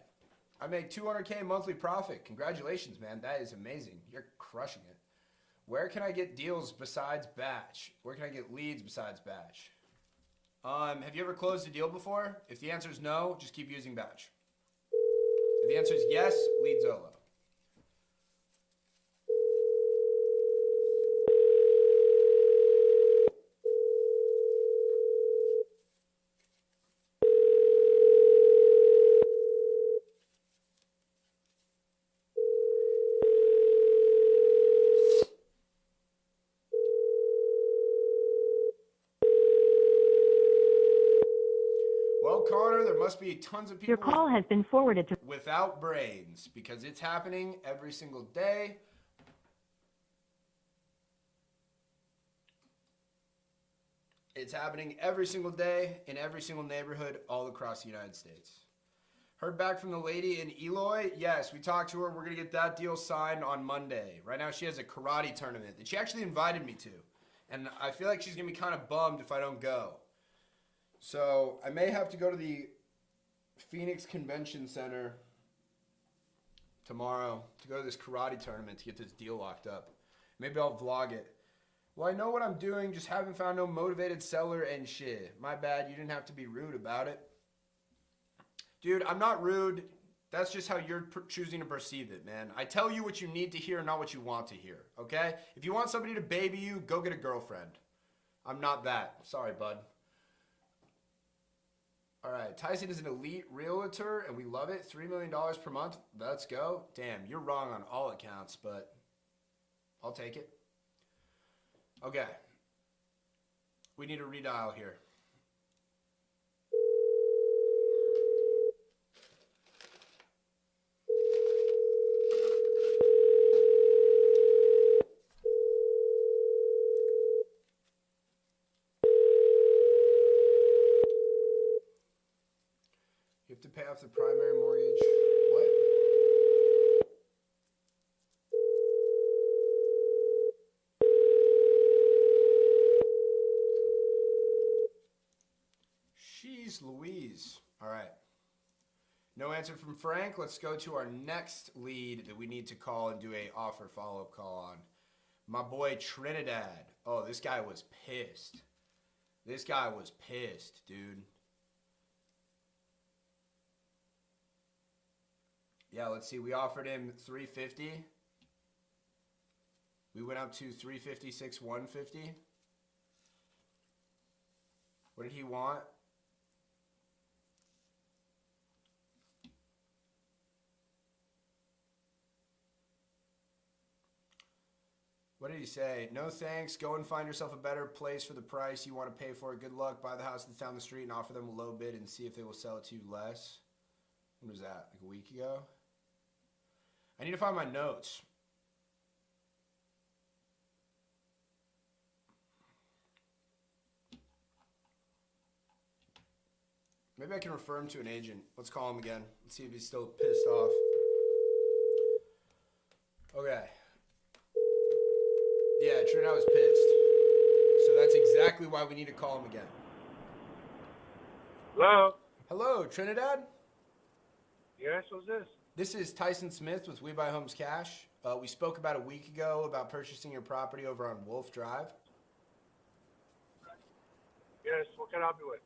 I make $200K monthly profit. Congratulations, man. That is amazing. You're crushing it. Where can I get deals besides batch? Where can I get leads besides batch? Have you ever closed a deal before? If the answer is no, just keep using batch. If the answer is yes, LeadZolo. Well, Connor, there must be tons of people Your call has been forwarded to without brains because it's happening every single day. It's happening every single day in every single neighborhood all across the United States. Heard back from the lady in Eloy? Yes, we talked to her. We're going to get that deal signed on Monday. Right now she has a karate tournament that she actually invited me to. And I feel like she's going to be kind of bummed if I don't go. So I may have to go to the Phoenix Convention Center tomorrow to go to this karate tournament to get this deal locked up. Maybe I'll vlog it. Well, I know what I'm doing, just haven't found no motivated seller and shit. My bad, you didn't have to be rude about it. Dude, I'm not rude. That's just how you're choosing to perceive it, man. I tell you what you need to hear, not what you want to hear, okay? If you want somebody to baby you, go get a girlfriend. I'm not that. Sorry, bud. All right, Tyson is an elite realtor, and we love it. $3 million per month. Let's go. Damn, you're wrong on all accounts, but I'll take it. Okay. We need a redial here. You have to pay off the primary mortgage. What? Jeez Louise. All right. No answer from Frank. Let's go to our next lead that we need to call and do a offer follow-up call on. My boy Trinidad. Oh, this guy was pissed. This guy was pissed, dude. Yeah, let's see. We offered him $350. We went up to $356, $150. What did he want? What did he say? No thanks. Go and find yourself a better place for the price you want to pay for it. Good luck. Buy the house that's down the street and offer them a low bid and see if they will sell it to you less. When was that? Like a week ago? I need to find my notes. Maybe I can refer him to an agent. Let's call him again. Let's see if he's still pissed off. Okay. Yeah, Trinidad was pissed. So that's exactly why we need to call him again. Hello? Hello, Trinidad? Yes, who's this? This is Tyson Smith with We Buy Homes Cash. We spoke about a week ago about purchasing your property over on Wolf Drive. Yes, what can I help you with?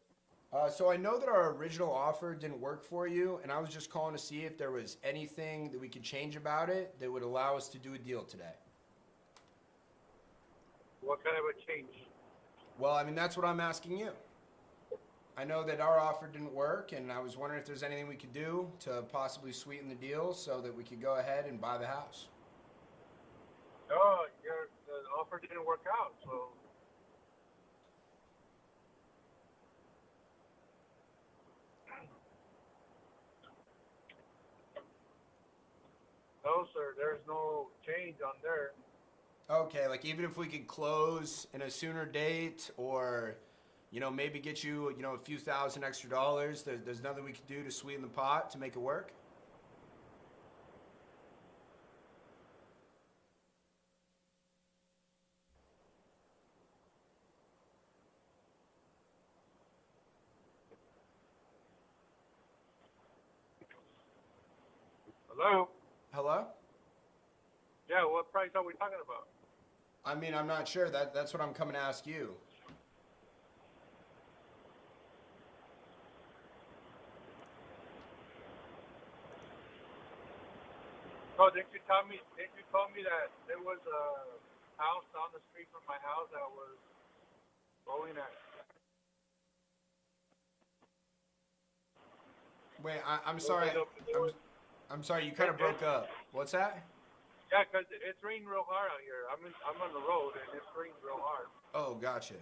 So I know that our original offer didn't work for you, and I was just calling to see if there was anything that we could change about it that would allow us to do a deal today. What kind of a change? Well, I mean, that's what I'm asking you. I know that our offer didn't work, and I was wondering if there's anything we could do to possibly sweeten the deal so that we could go ahead and buy the house. No, the offer didn't work out, so... No, sir, there's no change on there. Okay, like even if we could close in a sooner date or, you know, maybe get you, you know, a few thousand extra dollars, there's nothing we could do to sweeten the pot to make it work? Hello? Hello? Yeah, what price are we talking about? I mean, I'm not sure. That's what I'm coming to ask you. Oh, didn't you tell me that there was a house down the street from my house that was going at... Wait, I'm sorry. I'm sorry, you kind of broke up. What's that? Yeah, because it's raining real hard out here. I'm on the road, and it's raining real hard. Oh, gotcha.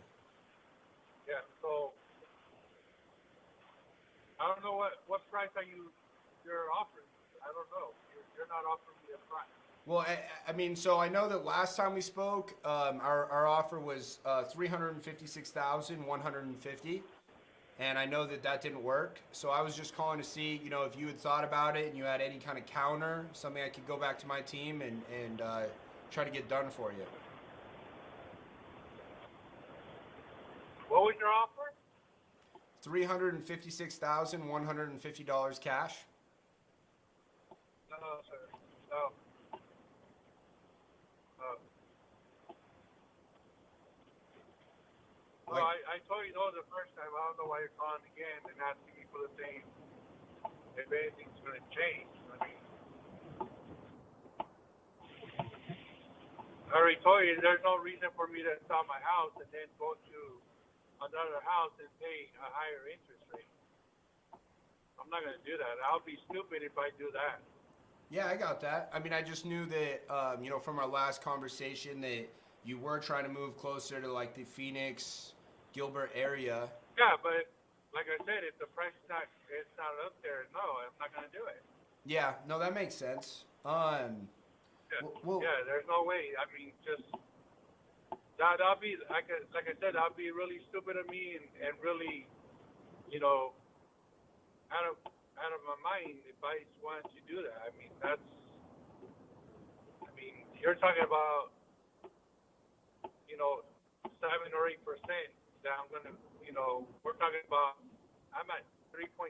Yeah, so I don't know what price you're offering. I don't know. You're not offering me a price. Well, I mean, so I know that last time we spoke, our offer was $356,150, and I know that didn't work. So I was just calling to see, you know, if you had thought about it and you had any kind of counter, something I could go back to my team and try to get done for you. What was your offer? $356,150 cash. No, sir. No. No, I told you no the first time. I don't know why you're calling again and asking me for the if anything's going to change. I mean, I already told you there's no reason for me to sell my house and then go to another house and pay a higher interest rate. I'm not going to do that. I'll be stupid if I do that. Yeah, I got that. I mean, I just knew that, from our last conversation that you were trying to move closer to like the Phoenix, Gilbert area. Yeah, but like I said, if the price is not up there, no, I'm not going to do it. Yeah, no, that makes sense. Yeah, Well, yeah, there's no way. I mean, just that'll be like I said, that'll be really stupid of me and really, out of my mind if I wanted to do that. I mean, you're talking about 7 or 8% that I'm gonna, we're talking about. I'm at 3.5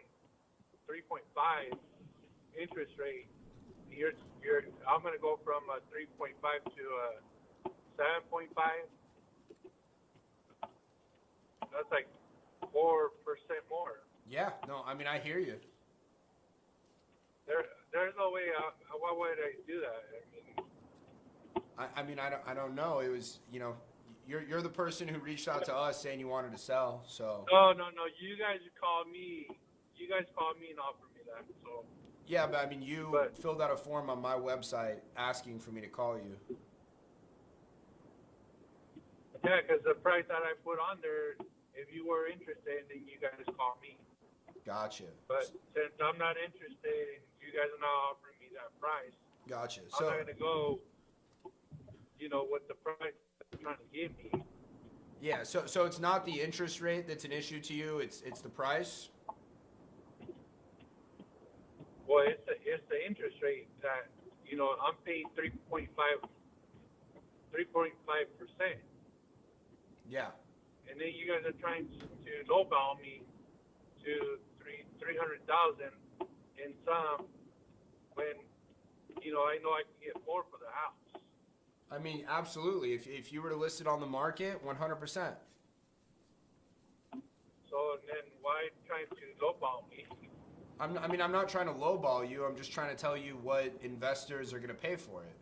interest rate. I'm gonna go from a 3.5 to a 7.5. That's like 4% more. yeah, no, I mean, I hear you. There's no way. Why would I do that? I mean, I don't know. It was, you're the person who reached out to us saying you wanted to sell, so. No. You guys called me. You guys called me and offered me that. So. Yeah, but I mean, you filled out a form on my website asking for me to call you. Yeah, because the price that I put on there, if you were interested, then you guys call me. Gotcha. But since I'm not interested, and you guys are not offering me that price, Gotcha. I'm not gonna go. What the price they're trying to give me. Yeah, so it's not the interest rate that's an issue to you. It's the price. Well, it's the interest rate that I'm paying 3.5%. Yeah. And then you guys are trying to lowball me to 300,000 in some when I know I can get more for the house. I mean, absolutely. If you were to list it on the market, 100%. So then why trying to lowball me? I'm not trying to lowball you. I'm just trying to tell you what investors are going to pay for it.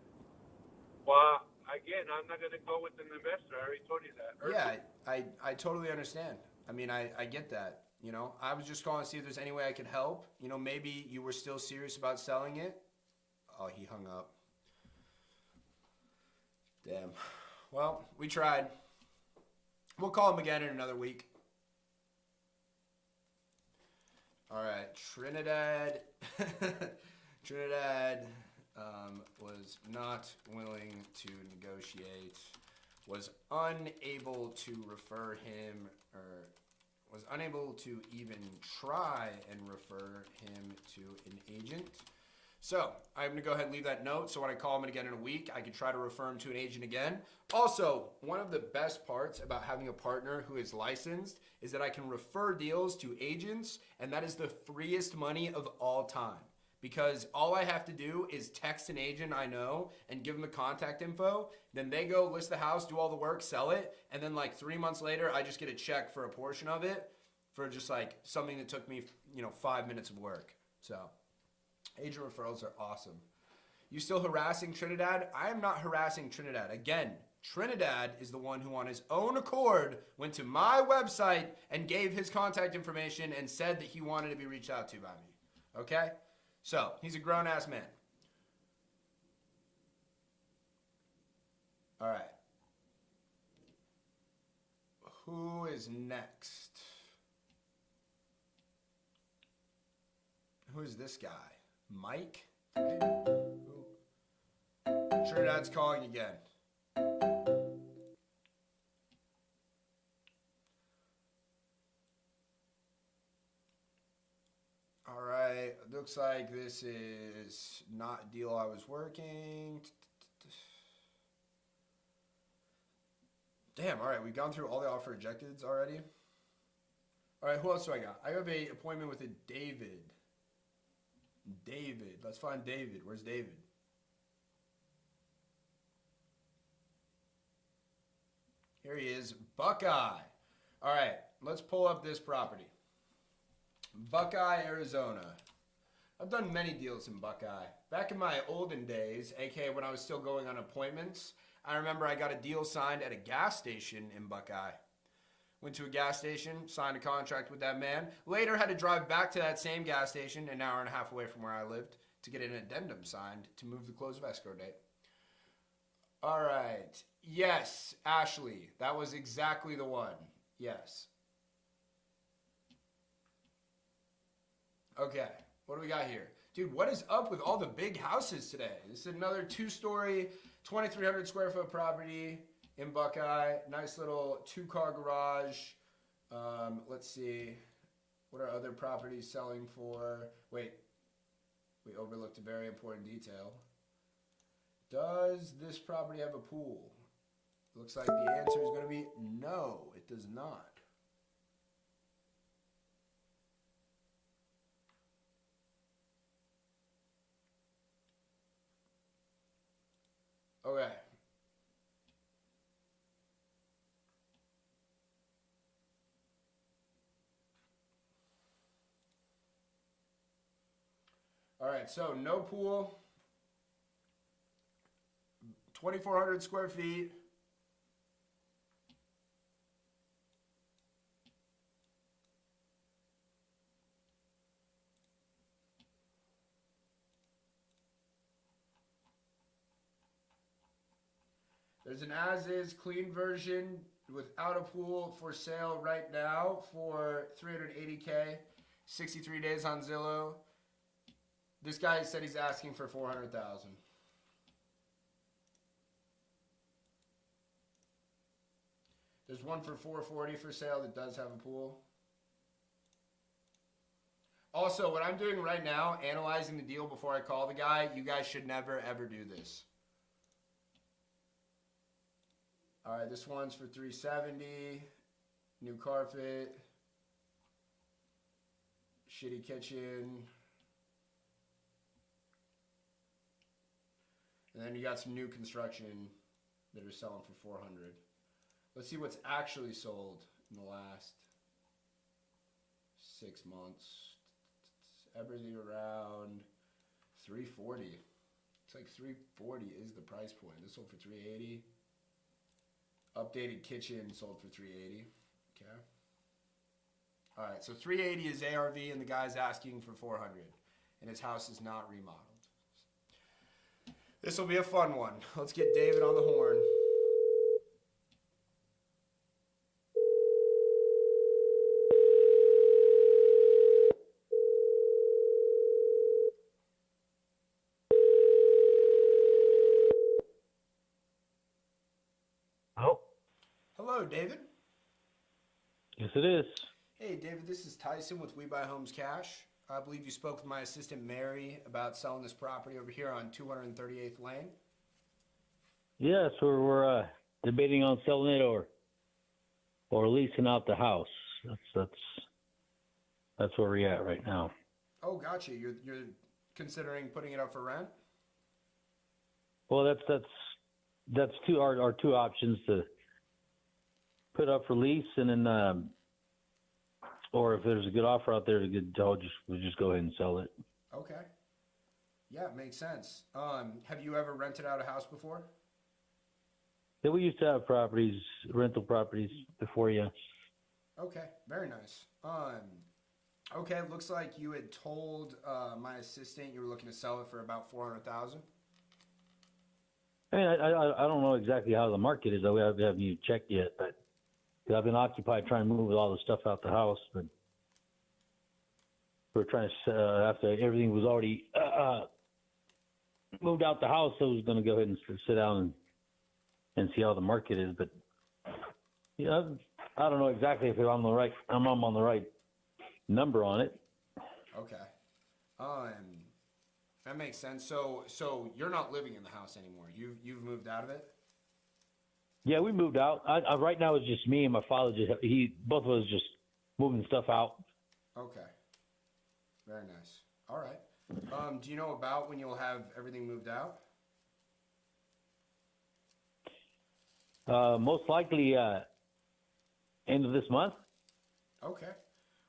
Well, again, I'm not going to go with an investor. I already told you that earlier. Yeah, I totally understand. I mean, I get that. I was just calling to see if there's any way I could help. Maybe you were still serious about selling it. Oh, he hung up. Damn. Well, we tried. We'll call him again in another week. All right, Trinidad. Trinidad was not willing to negotiate, was unable to refer him, or was unable to even try and refer him to an agent. So I'm going to go ahead and leave that note, so when I call him again in a week, I can try to refer him to an agent again. Also, one of the best parts about having a partner who is licensed is that I can refer deals to agents, and that is the freest money of all time. Because all I have to do is text an agent I know and give them the contact info. Then they go list the house, do all the work, sell it, and then like 3 months later, I just get a check for a portion of it for just like something that took me, 5 minutes of work. So agent referrals are awesome. You still harassing Trinidad? I am not harassing Trinidad. Again, Trinidad is the one who on his own accord went to my website and gave his contact information and said that he wanted to be reached out to by me. Okay? So, he's a grown-ass man. All right. Who is next? Who is this guy? Mike? Trinidad's calling again. All right, looks like this is not a deal I was working. Damn, all right, we've gone through all the offer rejecteds already. All right, who else do I got? I have a appointment with a David. David, let's find David. Where's David? Here he is, Buckeye. All right, let's pull up this property. Buckeye, Arizona. I've done many deals in Buckeye. Back in my olden days, aka when I was still going on appointments, I remember I got a deal signed at a gas station in Buckeye. Went to a gas station, signed a contract with that man. Later had to drive back to that same gas station an hour and a half away from where I lived to get an addendum signed to move the close of escrow date. All right. Yes, Ashley. That was exactly the one. Yes. Okay. What do we got here? Dude, what is up with all the big houses today? This is another 2-story, 2,300 square foot property in Buckeye. Nice little 2-car garage. Let's see. What are other properties selling for? Wait. We overlooked a very important detail. Does this property have a pool? Looks like the answer is going to be no, it does not. Okay. All right, so no pool, 2,400 square feet. There's an as-is clean version without a pool for sale right now for $380K, 63 days on Zillow. This guy said he's asking for $400,000. There's one for $440 for sale that does have a pool. Also, what I'm doing right now, analyzing the deal before I call the guy, you guys should never ever do this. All right, this one's for $370. New carpet. Shitty kitchen. And then you got some new construction that are selling for $400. Let's see what's actually sold in the last 6 months. Everything around $340. It's like $340 is the price point. This sold for $380. Updated kitchen sold for $380. Okay. All right, so $380 is ARV, and the guy's asking for $400, and his house is not remodeled. This will be a fun one. Let's get David on the horn. Oh, Hello, David. Yes, it is. Hey, David, this is Tyson with We Buy Homes Cash. I believe you spoke with my assistant, Mary, about selling this property over here on 238th Lane. Yes, we're debating on selling it or leasing out the house. That's where we're at right now. Oh, gotcha. You're considering putting it up for rent? Well, that's our two options: to put up for lease, and then or if there's a good offer out there, we'll just go ahead and sell it. Okay. Yeah, it makes sense. Have you ever rented out a house before? Yeah, we used to have rental properties before, yeah. Okay, very nice. Okay, looks like you had told my assistant you were looking to sell it for about $400,000. I mean, I don't know exactly how the market is. We haven't even checked yet, but I've been occupied trying to move all the stuff out the house. But we're trying to, after everything was already moved out the house, I was going to go ahead and sit down and see how the market is. But yeah, I don't know exactly if I'm on the right number on it. Okay. That makes sense. So you're not living in the house anymore. You've moved out of it? Yeah, we moved out. Right now it's just me and my father. Both of us just moving stuff out. Okay. Very nice. All right. Do you know about when you'll have everything moved out? Most likely end of this month. Okay.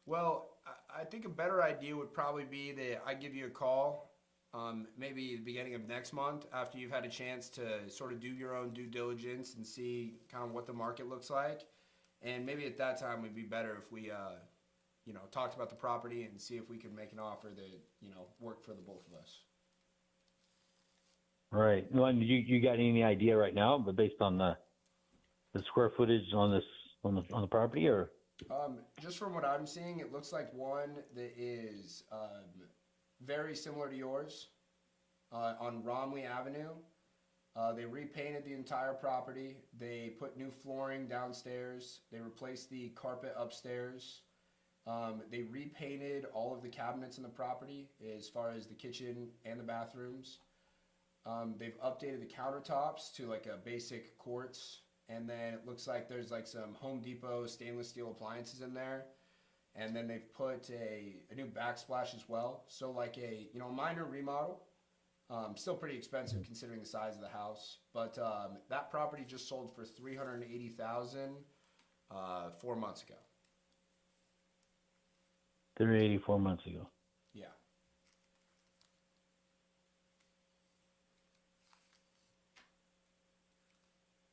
Well, I think a better idea would probably be that I give you a call, maybe the beginning of next month after you've had a chance to sort of do your own due diligence and see kind of what the market looks like. And maybe at that time it'd be better if we, talked about the property and see if we could make an offer that, worked for the both of us. Right. Well, and you got any idea right now, but based on the square footage on the property, or? Just from what I'm seeing, it looks like one that is very similar to yours on Romley Avenue. They repainted the entire property. They put new flooring downstairs. They replaced the carpet upstairs. They repainted all of the cabinets in the property as far as the kitchen and the bathrooms. They've updated the countertops to like a basic quartz. And then it looks like there's like some Home Depot stainless steel appliances in there. And then they've put a new backsplash as well. So like a minor remodel. Still pretty expensive considering the size of the house. But that property just sold for $380,000 4 months ago. 384 months ago. Yeah.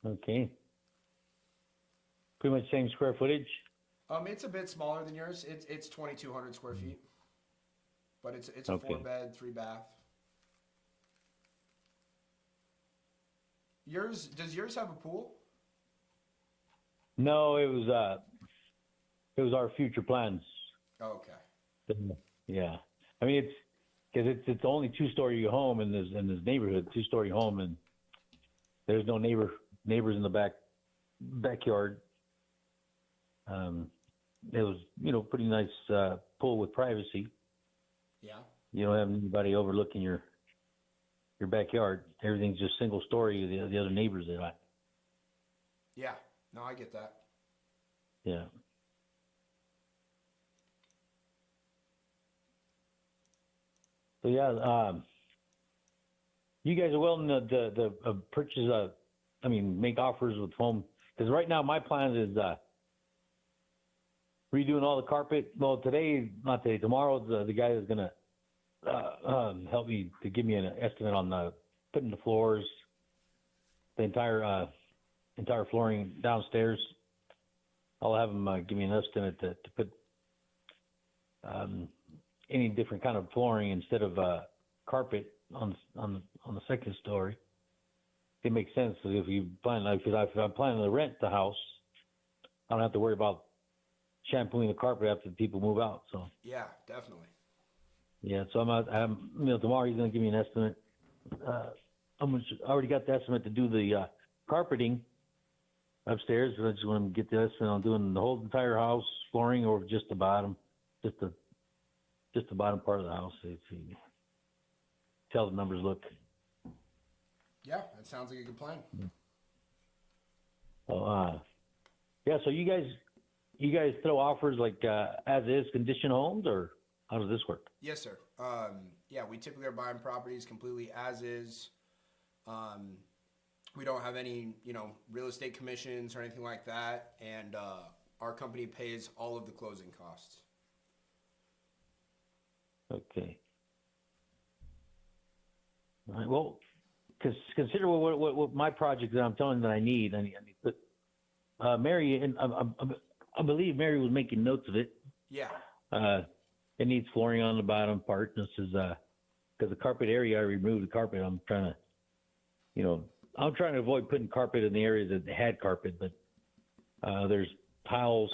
Okay. Pretty much same square footage. It's a bit smaller than yours. It's 2,200 square feet, but it's a Okay. 4-bed, 3-bath. Does yours have a pool? No, it was our future plans. Oh, okay. Yeah. I mean, it's only 2-story home in this neighborhood, 2-story home, and there's no neighbors in the backyard. It was, pretty nice pool with privacy. Yeah. You don't have anybody overlooking your backyard. Everything's just single story. The other neighbors that Yeah. No, I get that. yeah. So yeah, you guys are willing to purchase make offers with home, because right now my plan is redoing all the carpet. Well, not today, tomorrow the guy is gonna help me to give me an estimate on putting the floors, the entire flooring downstairs. I'll have him give me an estimate to put any different kind of flooring instead of carpet on the second story. It makes sense if you plan, because if I'm planning to rent the house, I don't have to worry about shampooing the carpet after the people move out. So Yeah, definitely. yeah, so tomorrow he's gonna give me an estimate. I already got the estimate to do the carpeting upstairs, but I just want to get the estimate on doing the whole entire house, flooring, or just the bottom, just the bottom part of the house. See how the numbers look. Yeah, that sounds like a good plan. Yeah. So you guys throw offers like as is condition homes, or how does this work? Yes, sir. Yeah, we typically are buying properties completely as is. We don't have any, real estate commissions or anything like that, and our company pays all of the closing costs. Okay. All right. Well, consider what my project that I'm telling you that I need. I need to put Mary, and I believe Mary was making notes of it. Yeah. It needs flooring on the bottom part. This is because the carpet area, I removed the carpet. I'm trying to avoid putting carpet in the areas that had carpet, but there's tiles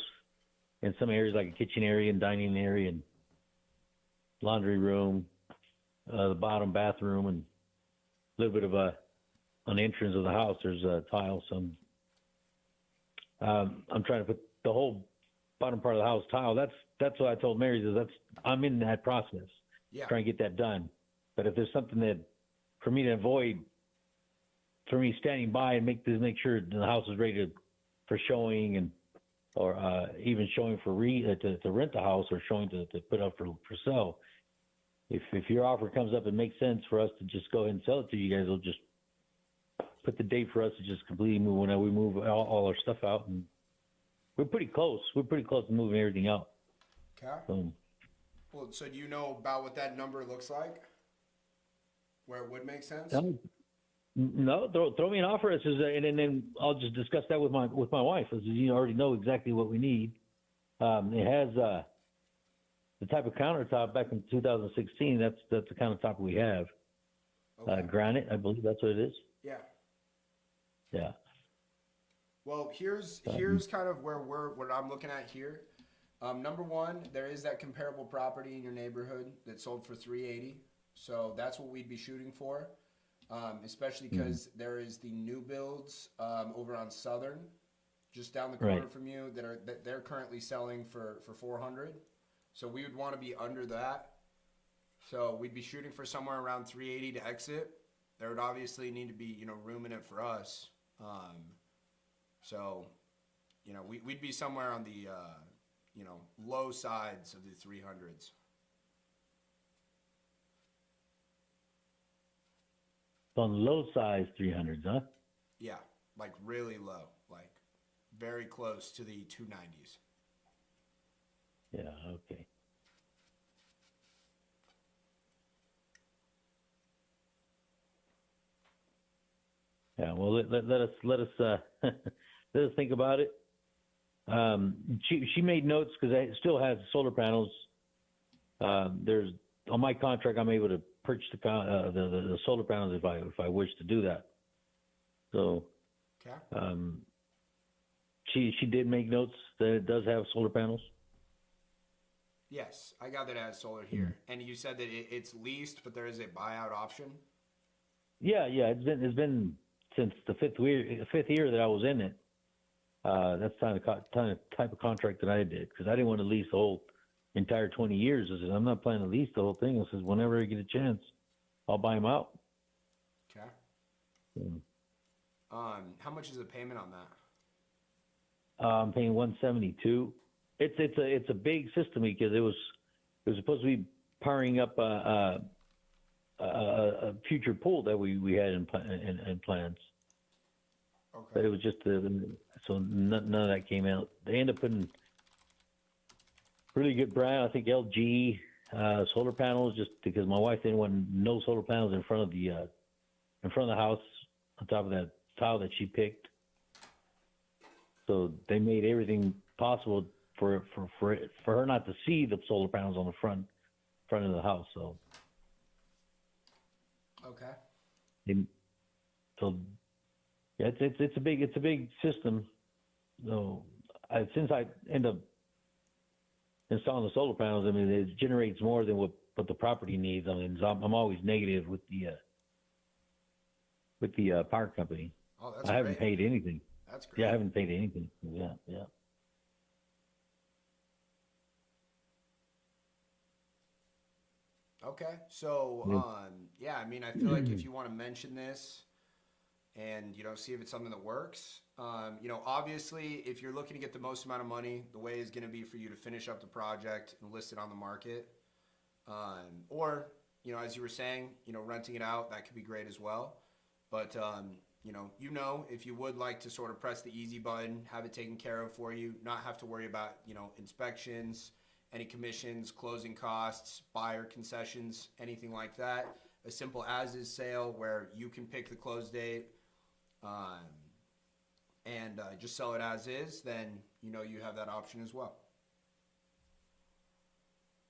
in some areas like a kitchen area and dining area and laundry room, the bottom bathroom, and a little bit of on the entrance of the house. There's a tile. Some I'm trying to put the whole bottom part of the house tile. That's what I told Mary. I'm in that process. Yeah. Trying to get that done. But if there's something that for me to avoid, for me standing by and make sure the house is ready for showing or even showing to rent the house or showing to put up for sale. If your offer comes up and makes sense for us to just go ahead and sell it to you guys, we'll just put the date for us to just completely move when we move all our stuff out, and we're pretty close. We're pretty close to moving everything out. Okay. So Well, so do you know about what that number looks like? Where it would make sense? No, throw me an offer. It says, and then I'll just discuss that with my wife. It says, you already know exactly what we need. It has the type of countertop back in 2016. That's the countertop we have. Okay. Granite, I believe that's what it is. Yeah. Yeah. Well, here's kind of what I'm looking at here. Number one, there is that comparable property in your neighborhood that sold for $380. So that's what we'd be shooting for, especially because there is the new builds over on Southern, just down the corner from you, that they're currently selling for $400. So we would want to be under that. So we'd be shooting for somewhere around $380 to exit. There would obviously need to be room in it for us. So we'd be somewhere on the low sides of the 300s. On low size 300s, huh? Yeah, like really low, like very close to the 290s. Yeah, okay. Yeah, well, let us let us think about it. She made notes because I still have solar panels. There's on my contract, I'm able to purchase the solar panels if I wish to do that. So, Okay. She did make notes that it does have solar panels. Yes, I got that it has solar here, and you said that it's leased, but there is a buyout option. Yeah, it's been since the fifth year that I was in it. That's the type of contract that I did because I didn't want to lease the whole entire 20 years. I said, I'm not planning to lease the whole thing. I says, whenever I get a chance, I'll buy them out. Okay. Yeah. How much is the payment on that? I'm paying $172. It's a big system because it was supposed to be powering up a future pool that we had in plans. Okay. But it was just so none of that came out. They ended up putting really good brand. I think LG solar panels, just because my wife didn't want no solar panels in front of the house on top of that tile that she picked. So they made everything possible for her not to see the solar panels on the front of the house. So okay. So yeah, it's a big system. So since I end up installing the solar panels, I mean it generates more than what the property needs. I mean I'm always negative with the power company. Oh, that's I haven't great. paid anything. That's great. Yeah, I haven't paid anything. Yeah. Okay, so yeah, I mean, I feel like if you want to mention this and see if it's something that works, obviously, if you're looking to get the most amount of money, the way is going to be for you to finish up the project and list it on the market, or as you were saying, renting it out, that could be great as well. But if you would like to sort of press the easy button, have it taken care of for you, not have to worry about inspections, any commissions, closing costs, buyer concessions, anything like that. A simple as-is sale where you can pick the close date and just sell it as is, then you have that option as well.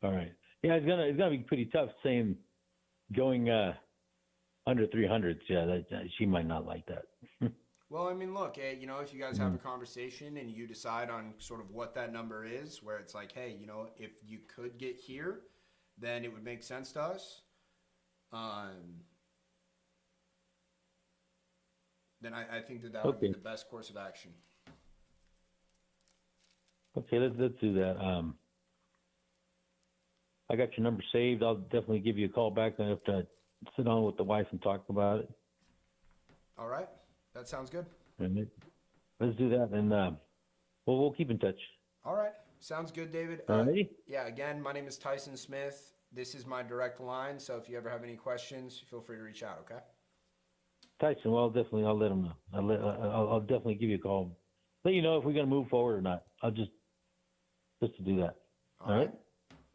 All right. Yeah, it's gonna be pretty tough saying going under 300s. Yeah, that she might not like that. Well, I mean, look, if you guys have a conversation and you decide on sort of what that number is, where it's like, hey, if you could get here, then it would make sense to us. Then I think that would be the best course of action. Okay, let's do that. I got your number saved. I'll definitely give you a call back. I have to sit down with the wife and talk about it. All right. That sounds good. And let's do that, and we'll keep in touch. All right. Sounds good, David. Alrighty. Yeah, again, my name is Tyson Smith. This is my direct line, so if you ever have any questions, feel free to reach out, okay? Tyson, well, definitely, I'll let him know. I'll definitely give you a call. Let you know if we're going to move forward or not. I'll just to do that. All right.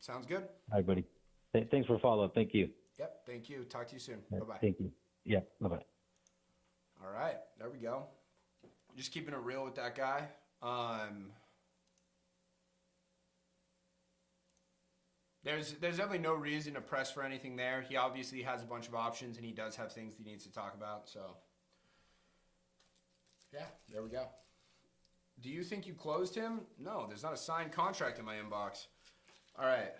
Sounds good? All right, buddy. Thanks for follow up. Thank you. Yep. Thank you. Talk to you soon. All right, Bye-bye. Thank you. Yeah. Bye-bye. All right. There we go. Just keeping it real with that guy. There's definitely no reason to press for anything there. He obviously has a bunch of options, and he does have things he needs to talk about. So, yeah, there we go. Do you think you closed him? No, there's not a signed contract in my inbox. All right.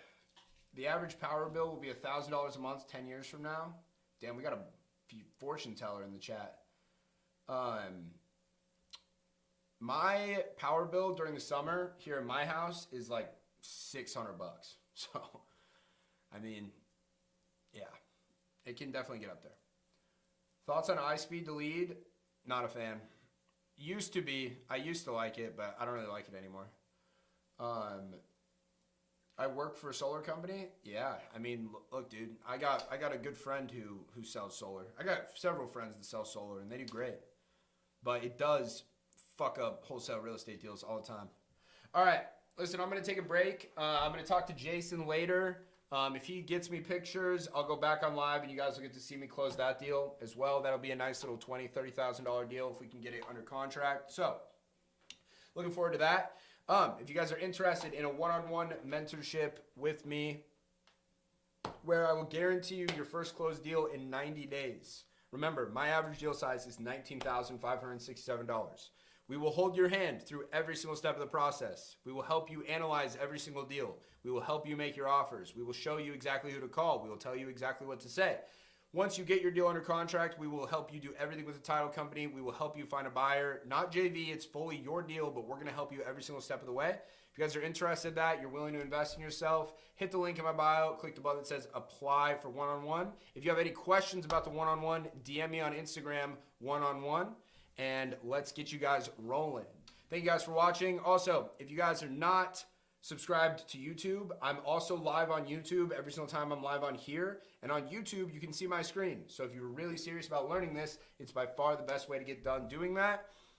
The average power bill will be $1,000 a month 10 years from now. Damn, we got a fortune teller in the chat. My power bill during the summer here in my house is like $600. So, I mean, yeah, it can definitely get up there. Thoughts on iSpeed to Lead? Not a fan. Used to be. I used to like it, but I don't really like it anymore. I work for a solar company. Yeah, I mean, look, dude, I got a good friend who sells solar. I got several friends that sell solar, and they do great. But it does fuck up wholesale real estate deals all the time. All right, listen, I'm going to take a break. I'm going to talk to Jason later. If he gets me pictures, I'll go back on live, and you guys will get to see me close that deal as well. That'll be a nice little $20,000, $30,000 deal if we can get it under contract. So, looking forward to that. If you guys are interested in a one-on-one mentorship with me, where I will guarantee you your first closed deal in 90 days. Remember, my average deal size is $19,567. We will hold your hand through every single step of the process. We will help you analyze every single deal. We will help you make your offers. We will show you exactly who to call. We will tell you exactly what to say. Once you get your deal under contract, we will help you do everything with the title company. We will help you find a buyer. Not JV, it's fully your deal, but we're going to help you every single step of the way. If you guys are interested in that, you're willing to invest in yourself, hit the link in my bio, click the button that says apply for one-on-one. If you have any questions about the one-on-one, DM me on Instagram, one-on-one, and let's get you guys rolling. Thank you guys for watching. Also, if you guys are not subscribed to YouTube, I'm also live on YouTube every single time I'm live on here. And on YouTube, you can see my screen. So if you're really serious about learning this, it's by far the best way to get done doing that.